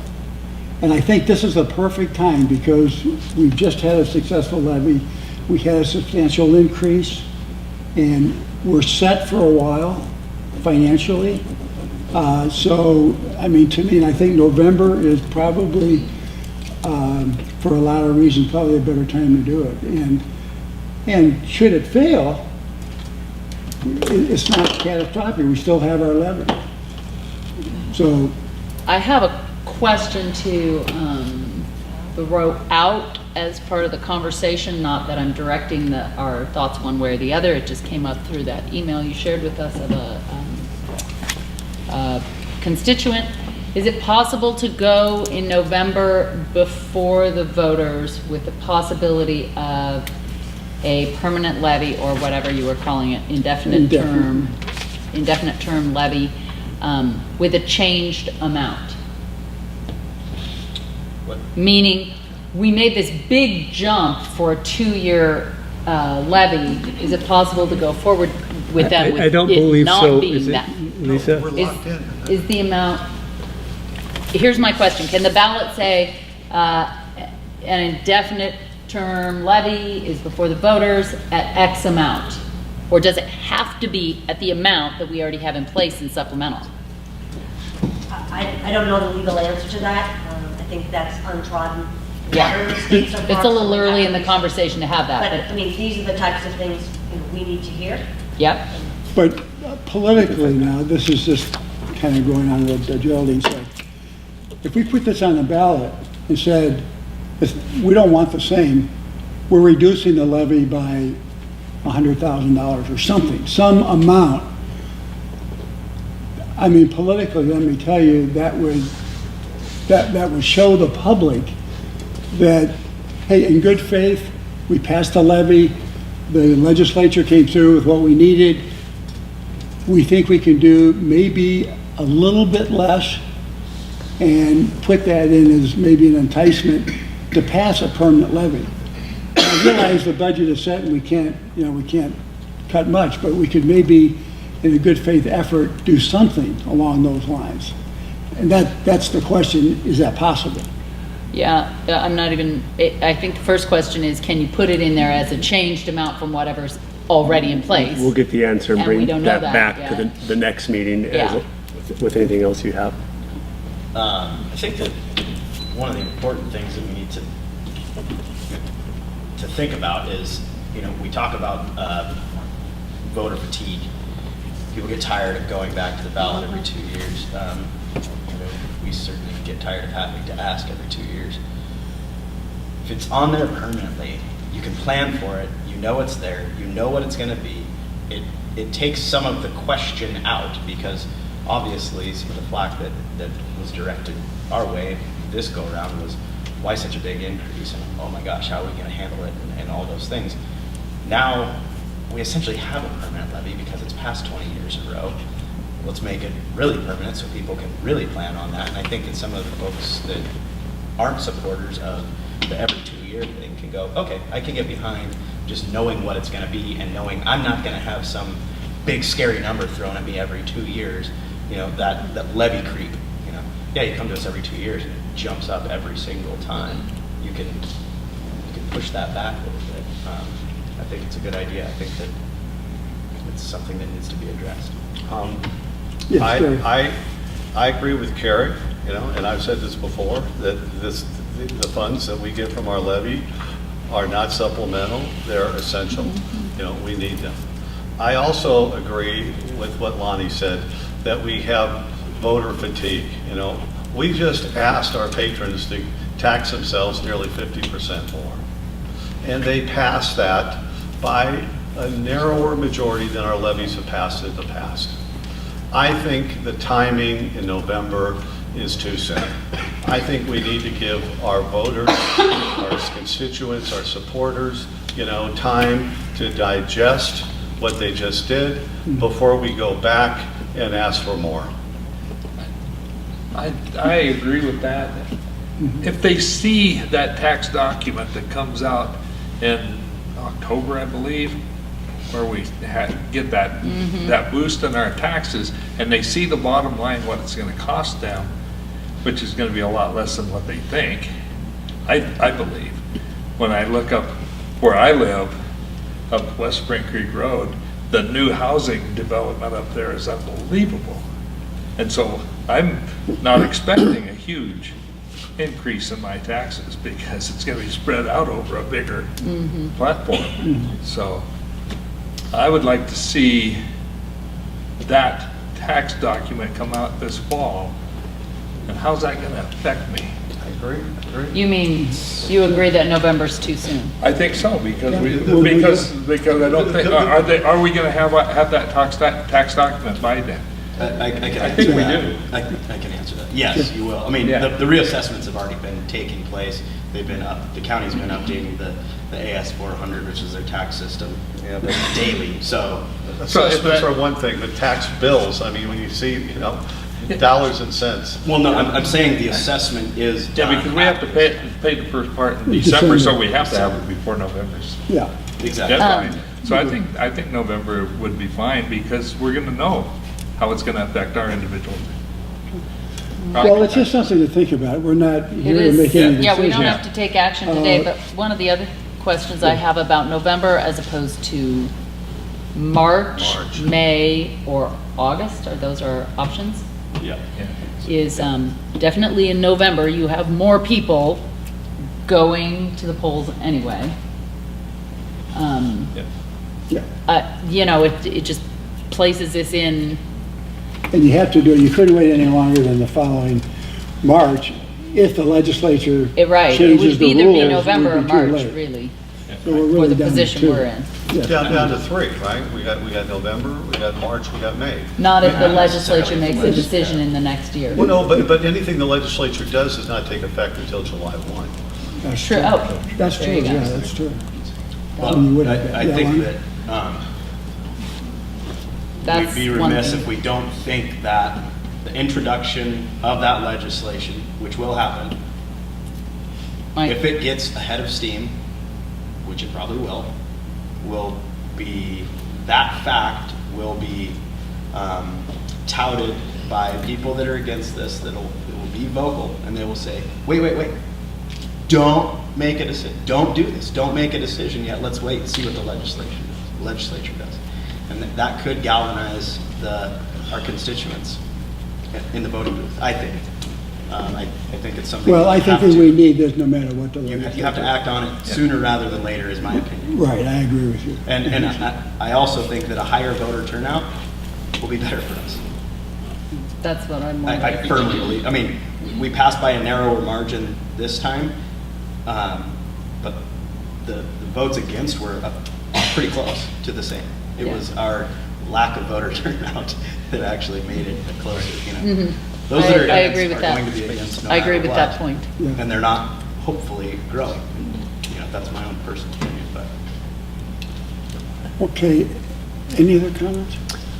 And I think this is the perfect time because we've just had a successful levy. We had a substantial increase, and we're set for a while financially. So, I mean, to me, and I think November is probably, for a lot of reasons, probably a better time to do it. And should it fail, it's not catastrophic. We still have our levy. So, I have a question to throw out as part of the conversation, not that I'm directing our thoughts one way or the other. It just came up through that email you shared with us of a constituent. Is it possible to go in November before the voters with the possibility of a permanent levy, or whatever you were calling it, indefinite term levy, with a changed amount? What? Meaning, we made this big jump for a 2-year levy. Is it possible to go forward with that? I don't with it believe not so. being Is it, that? Lisa? We're locked in. Is the amount, here's my question, can the ballot say an indefinite term levy is before the voters at X amount? Or does it have to be at the amount that we already have in place in supplemental? I don't know the legal answer to that. I think that's untrodden Yeah. water in the state so far. It's a little so we early have in to the be- conversation to have that. But, I mean, these are the types of things we need to hear. Yep. but politically now, this is just kind of going on what Geraldine said. If we put this on the ballot and said, we don't want the same, we're reducing the levy by $100,000 or something, some amount. I mean, politically, let me tell you, that would show the public that, hey, in good faith, we passed the levy, the legislature came through with what we needed. We think we can do maybe a little bit less and put that in as maybe an enticement to pass a permanent levy. I realize the budget is set and we can't cut much, but we could maybe, in a good faith effort, do something along those lines. And that's the question, is that possible? Yeah, I'm not even, I think the first question is, can you put it in there as a changed amount from whatever's already in place? We'll get the answer and And we bring don't know that that back to yet. the next meeting Yeah. with anything else you have. I think that one of the important things that we need to think about is, we talk about voter fatigue. People get tired of going back to the ballot every 2 years. We certainly get tired of having to ask every 2 years. If it's on there permanently, you can plan for it, you know it's there, you know what it's gonna be. It takes some of the question out, because obviously some of the flack that was directed our way this go around was, why such a big increase? And oh my gosh, how are we gonna handle it? And all those things. Now, we essentially have a permanent levy because it's passed 20 years in a row. Let's make it really permanent so people can really plan on that. And I think that some of the folks that aren't supporters of the every 2 year thing can go, okay, I can get behind just knowing what it's gonna be and knowing I'm not gonna have some big scary number thrown at me every 2 years, that levy creep, Yeah, you come to us every 2 years and it jumps up every single time. You can push that back a little bit. I think it's a good idea. I think that it's something that needs to be addressed. Yes, sir. I agree with Carrie, and I've said this before, that the funds that we get from our levy are not supplemental, they're essential. We need them. I also agree with what Lonnie said, that we have voter fatigue. We just asked our patrons to tax themselves nearly 50% more. And they passed that by a narrower majority than our levies have passed in the past. I think the timing in November is too soon. I think we need to give our voters, our constituents, our supporters, time to digest what they just did before we go back and ask for more. I agree with that. If they see that tax document that comes out in October, I believe, where we get that boost in our taxes, and they see the bottom line, what it's going to cost them, which is going to be a lot less than what they think, I believe. When I look up where I live, up West Spring Creek Road, the new housing development up there is unbelievable. And so I'm not expecting a huge increase in my taxes because it's going to be spread out over a bigger platform. So I would like to see that tax document come out this fall. And how's that going to affect me? I agree. You mean, you agree that November's too soon? I think so, because I don't think, are we going to have that tax document by then? I can I think we answer do. that. I can answer that. Yes, you will. I mean, the reassessments have already been taking place. They've been the county's been updating the AS 400, which is their tax system, daily. So assessments are one thing, but tax bills, I mean, when you see, dollars and cents. Well, no, I'm saying the assessment is done. Yeah, because we have to pay the first part in December, so we have to have it before November's. Yeah. Exactly. Deadline. So I think November would be fine because we're going to know how it's going to affect our individual. Well, it's just something to think about. We're not here to make any decisions. Yeah, we don't have to take action today, but one of the other questions I have about November as opposed to March, May, or August, are those our options? Yeah. Is definitely in November, you have more people going to the polls anyway. It just places this in. And you have to do it, you couldn't wait any longer than the following March if the legislature Right, it changes would the either rules. be November or it would be too March, late. really, So we're for really the down to position two. we're in. Yeah. Down to 3, right? We got November, we got March, we got May. Not if the legislature makes a decision in the next year. Well, no, but anything the legislature does does not take effect until July 1. That's True. true. Oh, That's there true, you go. yeah, that's true. Well, You would- I yeah, think Lonnie? that That's we'd be one remiss thing. if we don't think that the introduction of that legislation, which will happen, if it gets ahead of steam, which it probably will be, that fact will be touted by people that are against this, that will be vocal, and they will say, wait, don't make a decision, don't do this, don't make a decision yet, let's wait and see what the legislature does. And that could galvanize our constituents in the voting booth, I think. I think it's something. Well, I think that we need this no matter what the You legislature. have to act on it sooner rather than later, is my opinion. Right, I agree with you. And I also think that a higher voter turnout will be better for us. That's what I'm I wondering. firmly believe. I mean, we passed by a narrower margin this time, but the votes against were pretty close to the same. It was our lack of voter turnout that actually made it closer. Those that are I against agree with are that. going to be against no I agree matter with that what. point. And they're not hopefully growing. That's my own personal opinion, but. Okay, any other comments?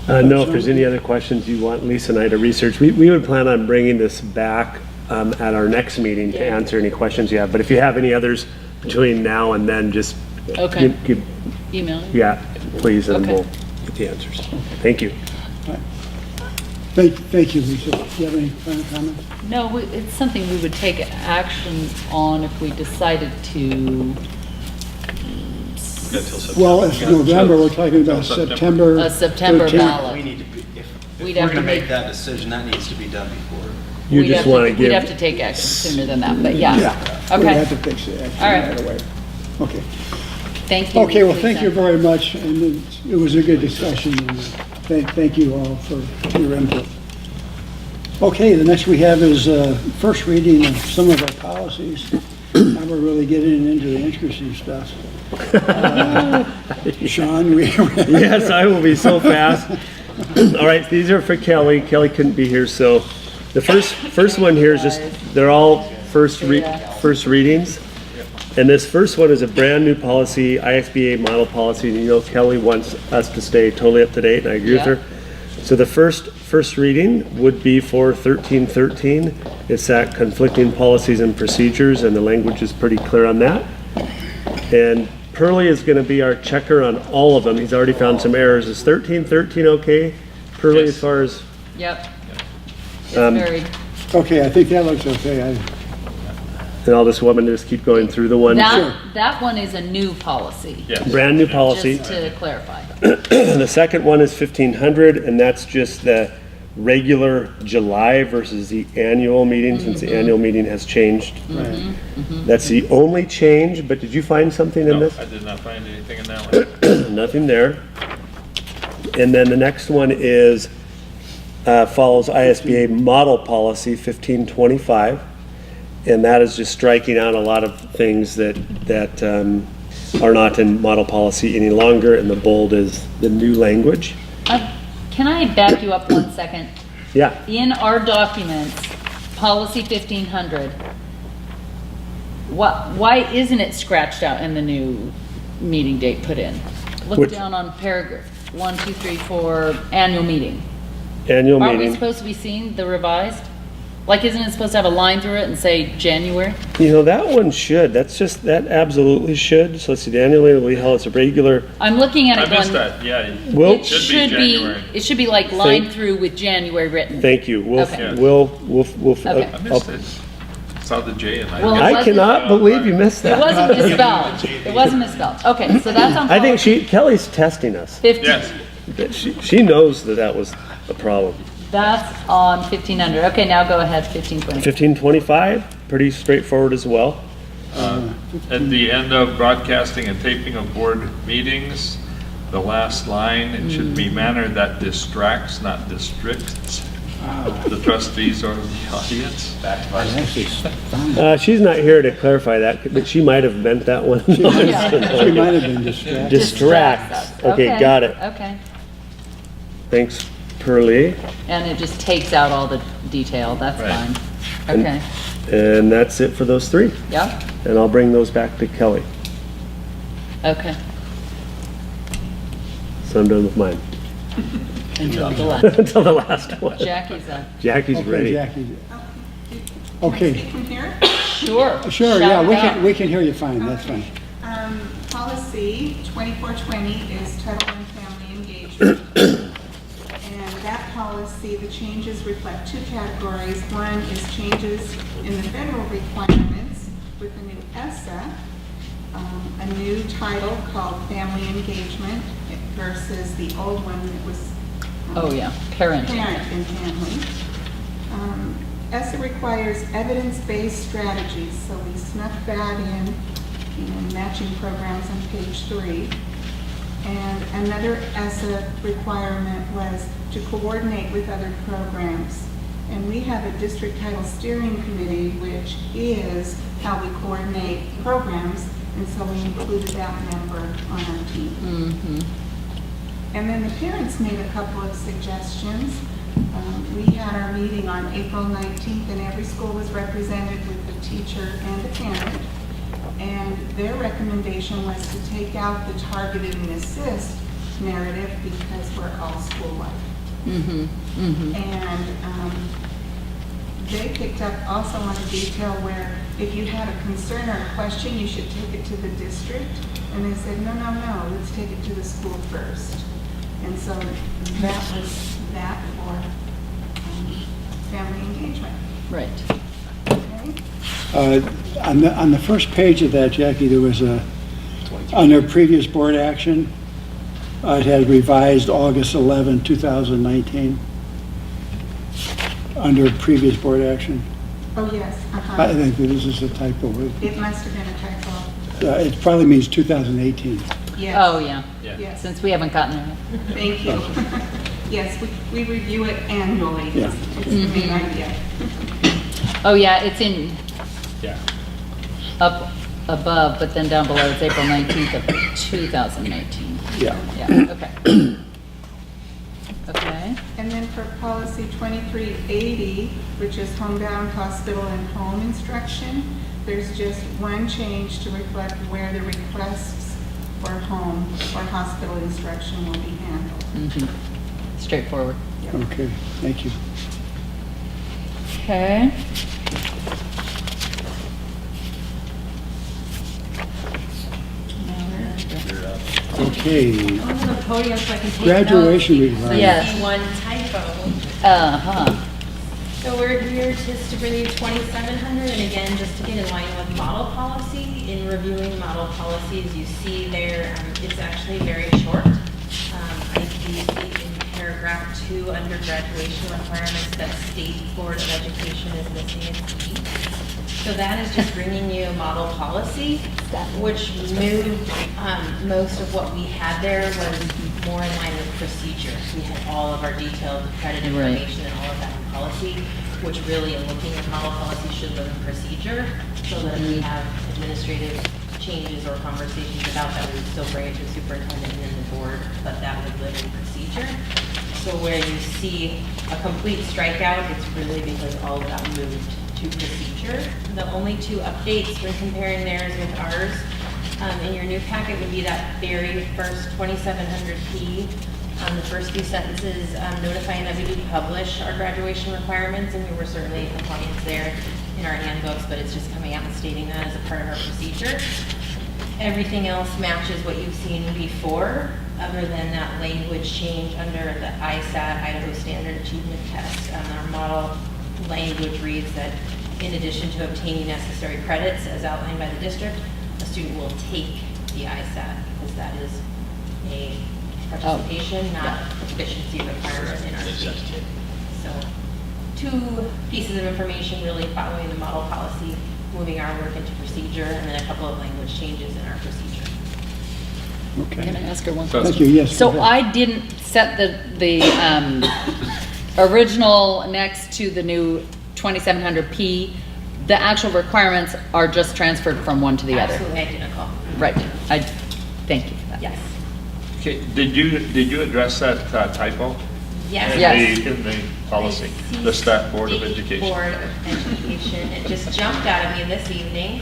No, if there's any other questions you want Lisa and I to research, we would plan on bringing this back at our next meeting to answer any questions you have. But if you have any others between now and then, just Okay. Email. yeah, please, and Okay. we'll get the answers. Thank you. Thank you, Lisa. Do you have any final comments? No, it's something we would take action on if we decided to. Got till September. Well, it's November, we're talking about September A September 13th. ballot. We need to be, We'd we're have to gonna make make, that decision, that needs to be done before. You we'd just have to- want to We'd have to give, take action sooner than that, but yeah. We Okay, have to fix it actually All right. right away. Okay. thank you. Okay, well, thank Lisa. you very much, and it was a good discussion, and thank you all for your input. Okay, the next we have is first reading of some of our policies. Now we're really getting into the interesting stuff. Sean, yes, I will be so fast. All right, these are for Kelly. Kelly couldn't be here, so the first one here is just, they're all first readings. And this first one is a brand new policy, ISBA model policy, and you know Kelly wants us to stay totally up to date, and I agree with her. So the first reading would be for 1313. It's that conflicting policies and procedures, and the language is pretty clear on that. And Pearlie is going to be our checker on all of them. He's already found some errors. Is 1313 okay? Pearlie, as far as Yep. It's very, Okay, I think that looks okay. and I'll just want to just keep going through the ones. that one is a new policy, Brand new policy. just to clarify. The second one is 1500, and that's just the regular July versus the annual meeting, since the annual meeting has changed. That's the only change, but did you find something in No, this? I did not find anything in that one. Nothing there. And then the next one is, follows ISBA model policy 1525. And that is just striking out a lot of things that are not in model policy any longer, and the bold is the new language. Can I back you up 1 second? Yeah, In our documents, policy 1500, why isn't it scratched out and the new meeting date put in? Look Which- down on paragraph 1, 2, 3, 4, annual meeting. annual Aren't we meeting. supposed to be seeing the revised? Like, isn't it supposed to have a line through it and say January? You know, that one should, that absolutely should. So let's see, the annual meeting will be held as a regular, I'm looking at I it missed going, that, yeah. Well- it should be, January. it should be like lined through with January written. thank you. We'll, Okay. we'll, Okay. I missed it. Saw the J and Well, I. it I cannot believe you missed It that. wasn't misspelled. It wasn't misspelled. Okay, so that's on I think policy Kelly's testing us. 15. Yes, That she knows that was a problem. That's on 1500. Okay, now go ahead, 1520. 1525, pretty straightforward as well. at the end of broadcasting and taping of board meetings, the last line, it should be manner that distracts, not districts, the trustees or the audience. She's not here to clarify that, but she might have meant that one. She might have been distracted. Distracts. Okay, got it. Okay. Thanks, Pearlie. And it just takes out all the detail. That's Right. fine. Okay. And that's it for those three. Yeah? And I'll bring those back to Kelly. Okay. So I'm done with mine. Until the last. Until the last one. Jackie's up. Jackie's Okay, ready. Jackie. Can I Okay. speak from here? Sure. Sure, Shout yeah, it out. we can hear you fine, that's fine. Policy 2420 is Title I Family Engagement. And that policy, the changes reflect two categories. One is changes in the federal requirements with the new ESSA, a new title called Family Engagement versus the old one that was Oh, yeah. Parent. Parent and family. ESSA requires evidence-based strategies, so we snuck that in matching programs on page 3. And another ESSA requirement was to coordinate with other programs. And we have a district title steering committee, which is how we coordinate programs, and so we included that member on our team. Mm-hmm. And then the parents made a couple of suggestions. We had our meeting on April 19th, and every school was represented with a teacher and a parent. And their recommendation was to take out the targeted and assist narrative because we're all school-wide. Mm-hmm. Mm-hmm. And they picked up also on a detail where if you had a concern or a question, you should take it to the district. And they said, no, let's take it to the school first. And so that was that for family engagement. Right. Okay? On the first page of that, Jackie, there was under previous board action, it had revised August 11, 2019. under previous board action. Oh, yes, I think that this is a typo. It must have been a typo. It probably means 2018. Yes. Oh, yeah. Yes. Since we haven't gotten there. Thank you. Yes, we review it annually. Yeah. It's the main idea. Oh, yeah, it's in, Yeah. up above, but then down below, it's April 19th of 2019. Yeah. Yeah, okay. Okay. And then for policy 2380, which is homebound hospital and home instruction, there's just one change to reflect where the requests for home or hospital instruction will be handled. Mhm. Straightforward. Okay, thank you. Okay. Okay, On to the podium so I can take graduation notes. requirements. Yes. One typo. Uh-huh. So we're here just to bring you 2700, and again, just to get in line with model policy. In reviewing model policies, you see there, it's actually very short. I do see in paragraph 2 under graduation requirements that State Board of Education is missing its T. So that is just bringing you a model policy, which moved, most of what we had there was more in line with procedure. We had all of our detailed credit Right. information and all of that in policy, which really, in looking at model policy, should live in procedure, so that if we have administrative changes or conversations about that, we would still bring it to the superintendent and then the board, but that would live in procedure. So where you see a complete strikeout, it's really because all of that moved to procedure. The only two updates when comparing theirs with ours in your new packet would be that very first 2700P. The first few sentences notifying that we do publish our graduation requirements, and we were certainly in compliance there in our handbooks, but it's just coming out and stating that as a part of our procedure. Everything else matches what you've seen before, other than that language change under the ISAT, Idaho Standard Achievement Test. Our model language reads that in addition to obtaining necessary credits as outlined by the district, a student will take the ISAT, because that is a participation, not a proficiency requirement in our state. So, two pieces of information really following the model policy, moving our work into procedure, and then a couple of language changes in our procedure. Okay. Can I ask her one? Thank you, yes. So go ahead. I didn't set the original next to the new 2700P. The actual requirements are just transferred from one to the other. Absolutely identical. Right. Thank you for that. Yes. Okay, did you address that typo? Yes. In the policy, the State Board of Education? Board of Education. It just jumped out at me this evening.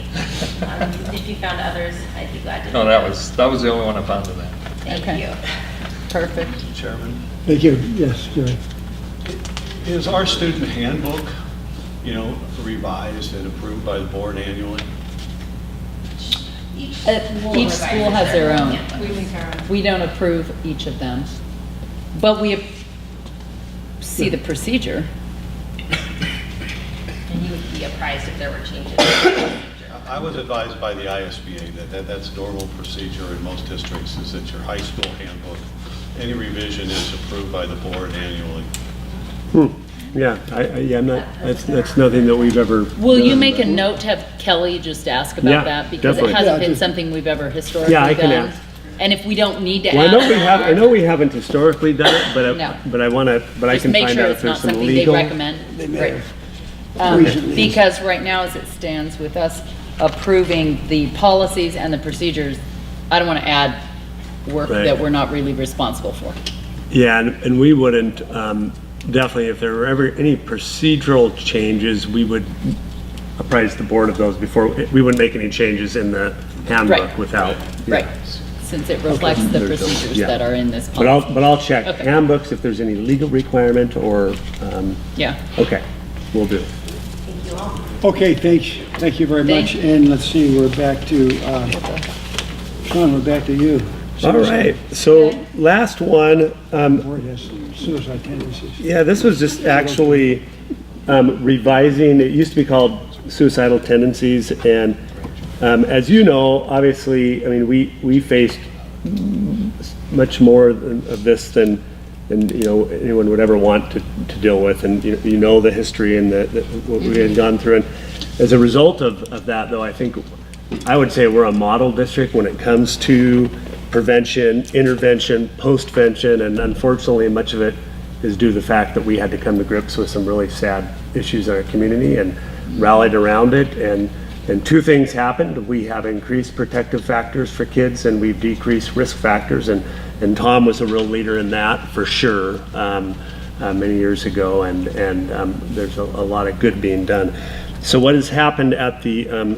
If you found others, I'd be glad to. No, that was the only one I found in that. Thank Okay. you. Perfect. Chairman, Thank you, yes, Gary. is our student handbook, revised and approved by the board annually? Each Each school has their own. Yeah, we compare them. We don't approve each of them, but we see the procedure. And you would be apprised if there were changes. I was advised by the ISBA that that's normal procedure in most districts, is that your high school handbook, any revision is approved by the board annually. Yeah, I'm not, that's nothing that we've ever. Will you done, make a but- note to have Kelly just ask about Yeah, that? Because it definitely. hasn't Yeah, been just- something we've ever historically Yeah, done. I can ask. And if we don't need to Well, ask. I know we haven't historically done it, No. but I Just can make find sure out it's if not there's some something they legal. recommend. They may Right. have recently. Because right now, as it stands with us approving the policies and the procedures, I don't want to add work Right. that we're not really responsible for. Yeah, and we wouldn't, definitely, if there were ever any procedural changes, we would apprise the board of those before, we wouldn't make any changes in the handbook Right. without. Right. Since it reflects the There's no- procedures yeah. that are in this But policy. I'll check Okay. handbooks if there's any legal requirement or, Yeah. okay, will do. Thank you all. Okay, thank you very much. Thank And let's see, we're back to, Sean, we're back to you. All right, so last one, Board has suicide tendencies. yeah, this was just actually revising, it used to be called suicidal tendencies, and as you know, obviously, I mean, we faced much more of this than anyone would ever want to deal with. And you know the history and what we had gone through. And as a result of that, though, I would say we're a model district when it comes to prevention, intervention, postvention, and unfortunately much of it is due to the fact that we had to come to grips with some really sad issues in our community and rallied around it. And two things happened. We have increased protective factors for kids and we've decreased risk factors. And Tom was a real leader in that for sure many years ago. And there's a lot of good being done. So what has happened at the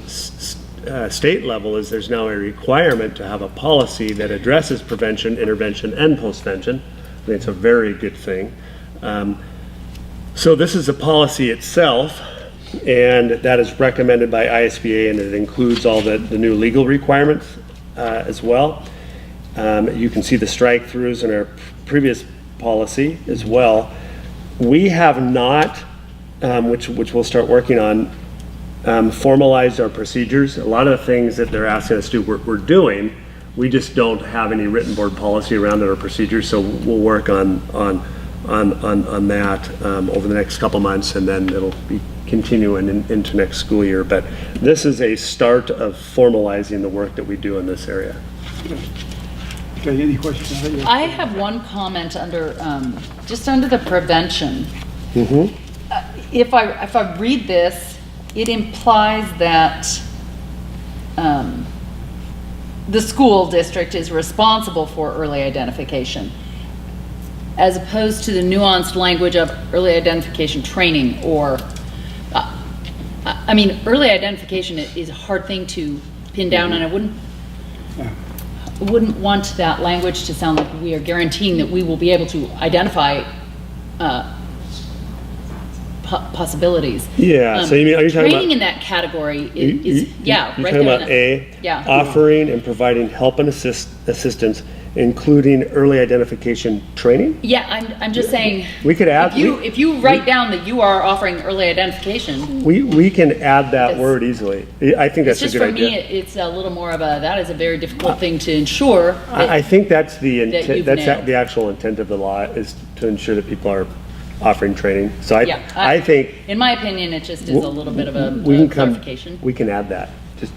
state level is there's now a requirement to have a policy that addresses prevention, intervention, and postvention. I think it's a very good thing. So this is a policy itself, and that is recommended by ISBA, and it includes all the new legal requirements as well. You can see the strike-throughs in our previous policy as well. We have not, which we'll start working on, formalized our procedures. A lot of the things that they're asking us to do, we're doing. We just don't have any written board policy around our procedures, so we'll work on that over the next couple months, and then it'll be continuing into next school year. But this is a start of formalizing the work that we do in this area. Okay, any questions? I have one comment under, just under the prevention. Mm-hmm. If I read this, it implies that the school district is responsible for early identification, as opposed to the nuanced language of early identification training, or, I mean, early identification is a hard thing to pin down, and I wouldn't want that language to sound like we are guaranteeing that we will be able to identify possibilities. Yeah, so you mean, are you talking training about in that category is you're right talking there about yeah. offering and providing help and assistance, including early identification training? Yeah, I'm just saying. We could add. If you write down that you are offering early identification. We can add that word easily. I think that's a good idea. It's just for me, it's a little more of that is a very difficult thing to ensure. I think that's the intent. That's nailed. the actual intent of the law, is to ensure that people are offering training. So I think, in my opinion, it just is a little bit of a clarification. We can add that.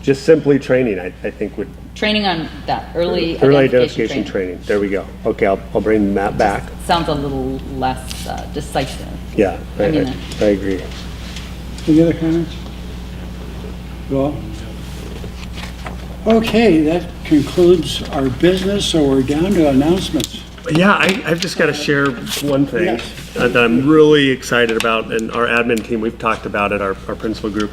Just simply training, I think would. Training on that early identification training. There we go. Okay, I'll bring that back. Sounds a little less decisive. Yeah, I agree. Any other comments? Well, okay, that concludes our business, so we're down to announcements. Yeah, I've just got to share one thing that I'm really excited about, and our admin team, we've talked about it, our principal group.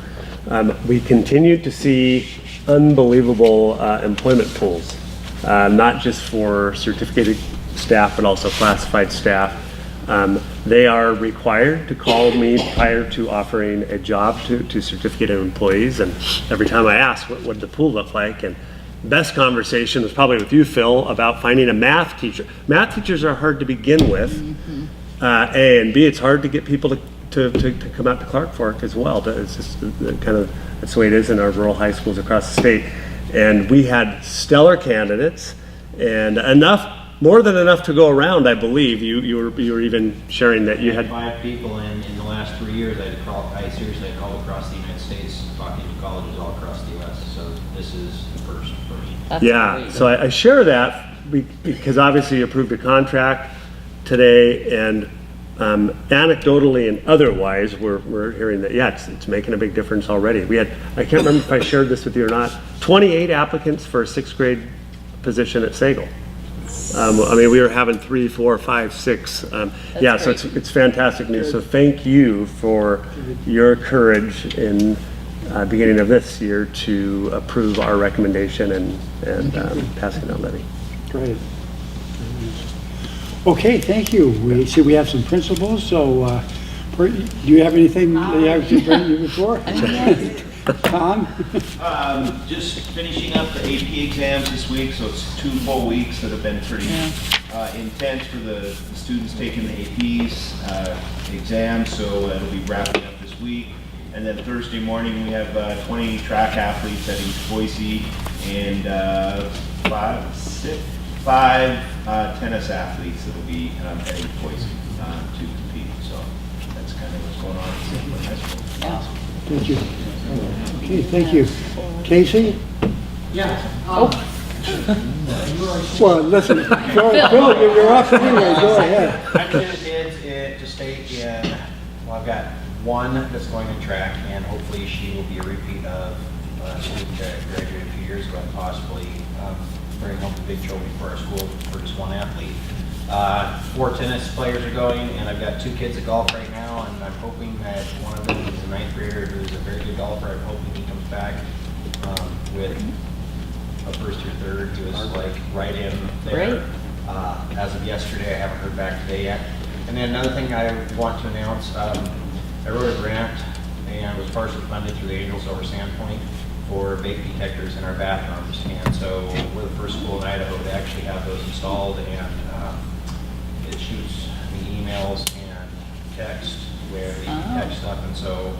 We continue to see unbelievable employment pools, not just for certificated staff, but also classified staff. They are required to call me prior to offering a job to certificated employees, and every time I ask what would the pool look like, and best conversation was probably with you, Phil, about finding a math teacher. Math teachers are hard to begin with, A, and B, it's hard to get people to come out to Clark Fork as well. It's just kind of, that's the way it is in our rural high schools across the state. And we had stellar candidates, and more than enough to go around, I believe. You were even sharing that you had 5 people in the last 3 years. I seriously called across the United States, talking to colleges all across the U.S. So this is the first. Yeah, so I share that because obviously you approved a contract today, and anecdotally and otherwise, we're hearing that, it's making a big difference already. We had, I can't remember if I shared this with you or not, 28 applicants for a 6th grade position at Sagal. I mean, we were having 3, 4, 5, 6. So it's fantastic news. So thank you for your courage in beginning of this year to approve our recommendation and passing that levy. Great. Okay, thank you. We see we have some principals, so do you have anything that you have to bring you before? Tom? Just finishing up the AP exams this week, so it's 2 full weeks that have been pretty intense for the students taking the APs exams, so it'll be wrapping up this week. And then Thursday morning, we have 20 track athletes at East Boise, and 5 tennis athletes that'll be heading to Boise to compete. So that's kind of what's going on at St. Louis High School. Thank you. Okay, thank you. Casey? Yeah. Well, listen, Phil, you're up anyway, go ahead. I'm two kids to state in, well, I've got one that's going to track, and hopefully she will be a repeat of a student that graduated a few years ago, and possibly bring home the big trophy for our school for just one athlete. 4 tennis players are going, and I've got 2 kids at golf right now, and I'm hoping that one of them is a 9th grader who's a very good golfer. I'm hoping he comes back with a 1st or 3rd. He was like right in there. As of yesterday, I haven't heard back today yet. And then another thing I want to announce, I wrote a grant and was partially funded through the Angels over Sandpoint for vape detectors in our bathrooms. And so we're the first school in Idaho to actually have those installed, and it shoots me emails and text where we detect stuff. And so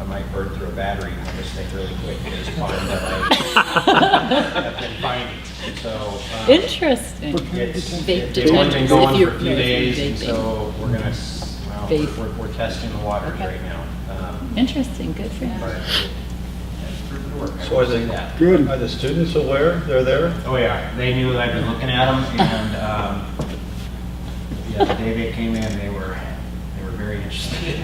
I might burn through a battery on this thing really quick. It is fun that I have been finding. So interesting. It's only been going for a few days, and so we're gonna we're testing the waters right now. Interesting. Good for you. So are the students aware they're there? Oh yeah, they knew that I've been looking at them, and yeah, the day they came in, they were very interested.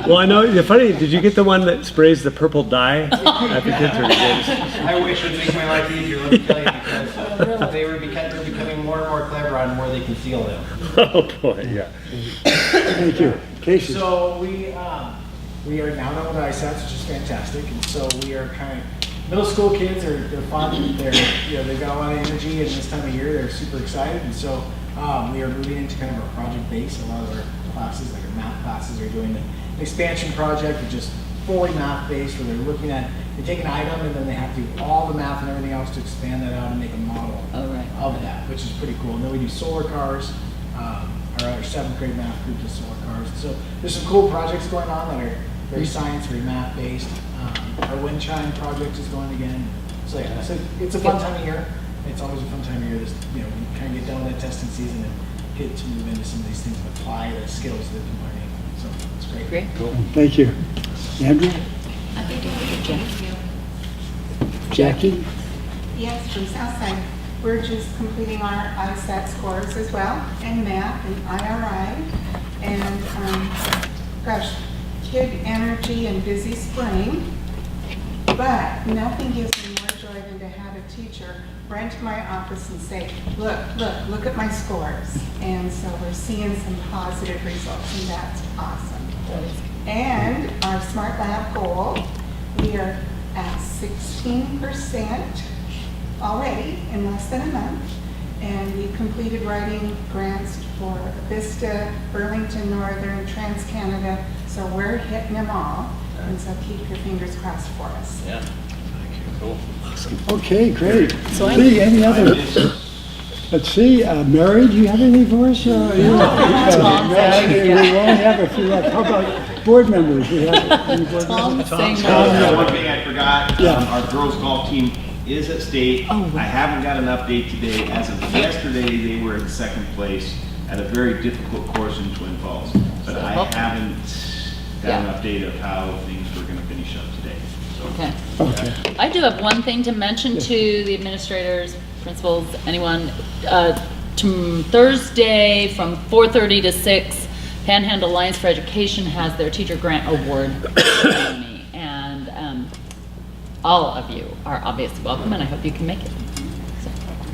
Well, I know, the funny, did you get the one that sprays the purple dye? I think it's really good. I wish it would make my life easier, let me tell you, because they're becoming more and more clever on where they conceal them. Oh boy, yeah. Thank you. Casey? So we are now done with ISATs, which is fantastic, and so we are kind of, middle school kids they're fun, they've got a lot of energy, and this time of year they're super excited, and so we are moving into kind of our project base. A lot of our classes, like our math classes, are doing an expansion project, which is fully math based, where they're looking at, they take an item and then they have to do all the math and everything else to expand that out and make a model of that, which is pretty cool. And then we do solar cars. Our 7th grade math group does solar cars. So there's some cool projects going on that are very science, very math based. Our wind chime project is going again. So yeah, it's a fun time of year. It's always a fun time of year. We kind of get done with that testing season and get to move into some of these things and apply the skills they've been learning. So it's great. Great. Cool. Thank you. Andrew? I think Jackie. Jackie? Yes, from Southside. We're just completing our ISAT scores as well, and math and IRI. And gosh, kid energy and busy spring. But nothing gives me more joy than to have a teacher run to my office and say, look at my scores. And so we're seeing some positive results, and that's awesome. And our Smart Lab goal, we are at 16% already in less than a month. And we completed writing grants for Vista, Burlington Northern, Trans-Canada. So we're hitting them all. And so keep your fingers crossed for us. Yeah. Thank you. Cool. Awesome. Okay, great. See, any other? Let's see, Mary, do you have anything for us? We only have a few left. How about board members? We have any board members? One thing I forgot, our girls golf team is at state. I haven't got an update today. As of yesterday, they were in 2nd place at a very difficult course in Twin Falls. But I haven't got an update of how things were going to finish up today. So, Okay. I do have one thing to mention to the administrators, principals, anyone. Thursday from 4:30 to 6, Panhandle Alliance for Education has their teacher grant award ceremony, and all of you are obviously welcome, and I hope you can make it.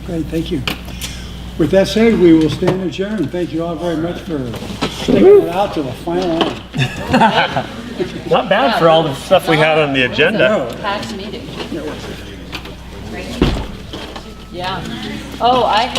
Great, thank you. With that said, we will stand adjourned. Thank you all very much for sticking it out to the final end. Not bad for all the stuff we had on the agenda. Packed meeting. Yeah. Oh, I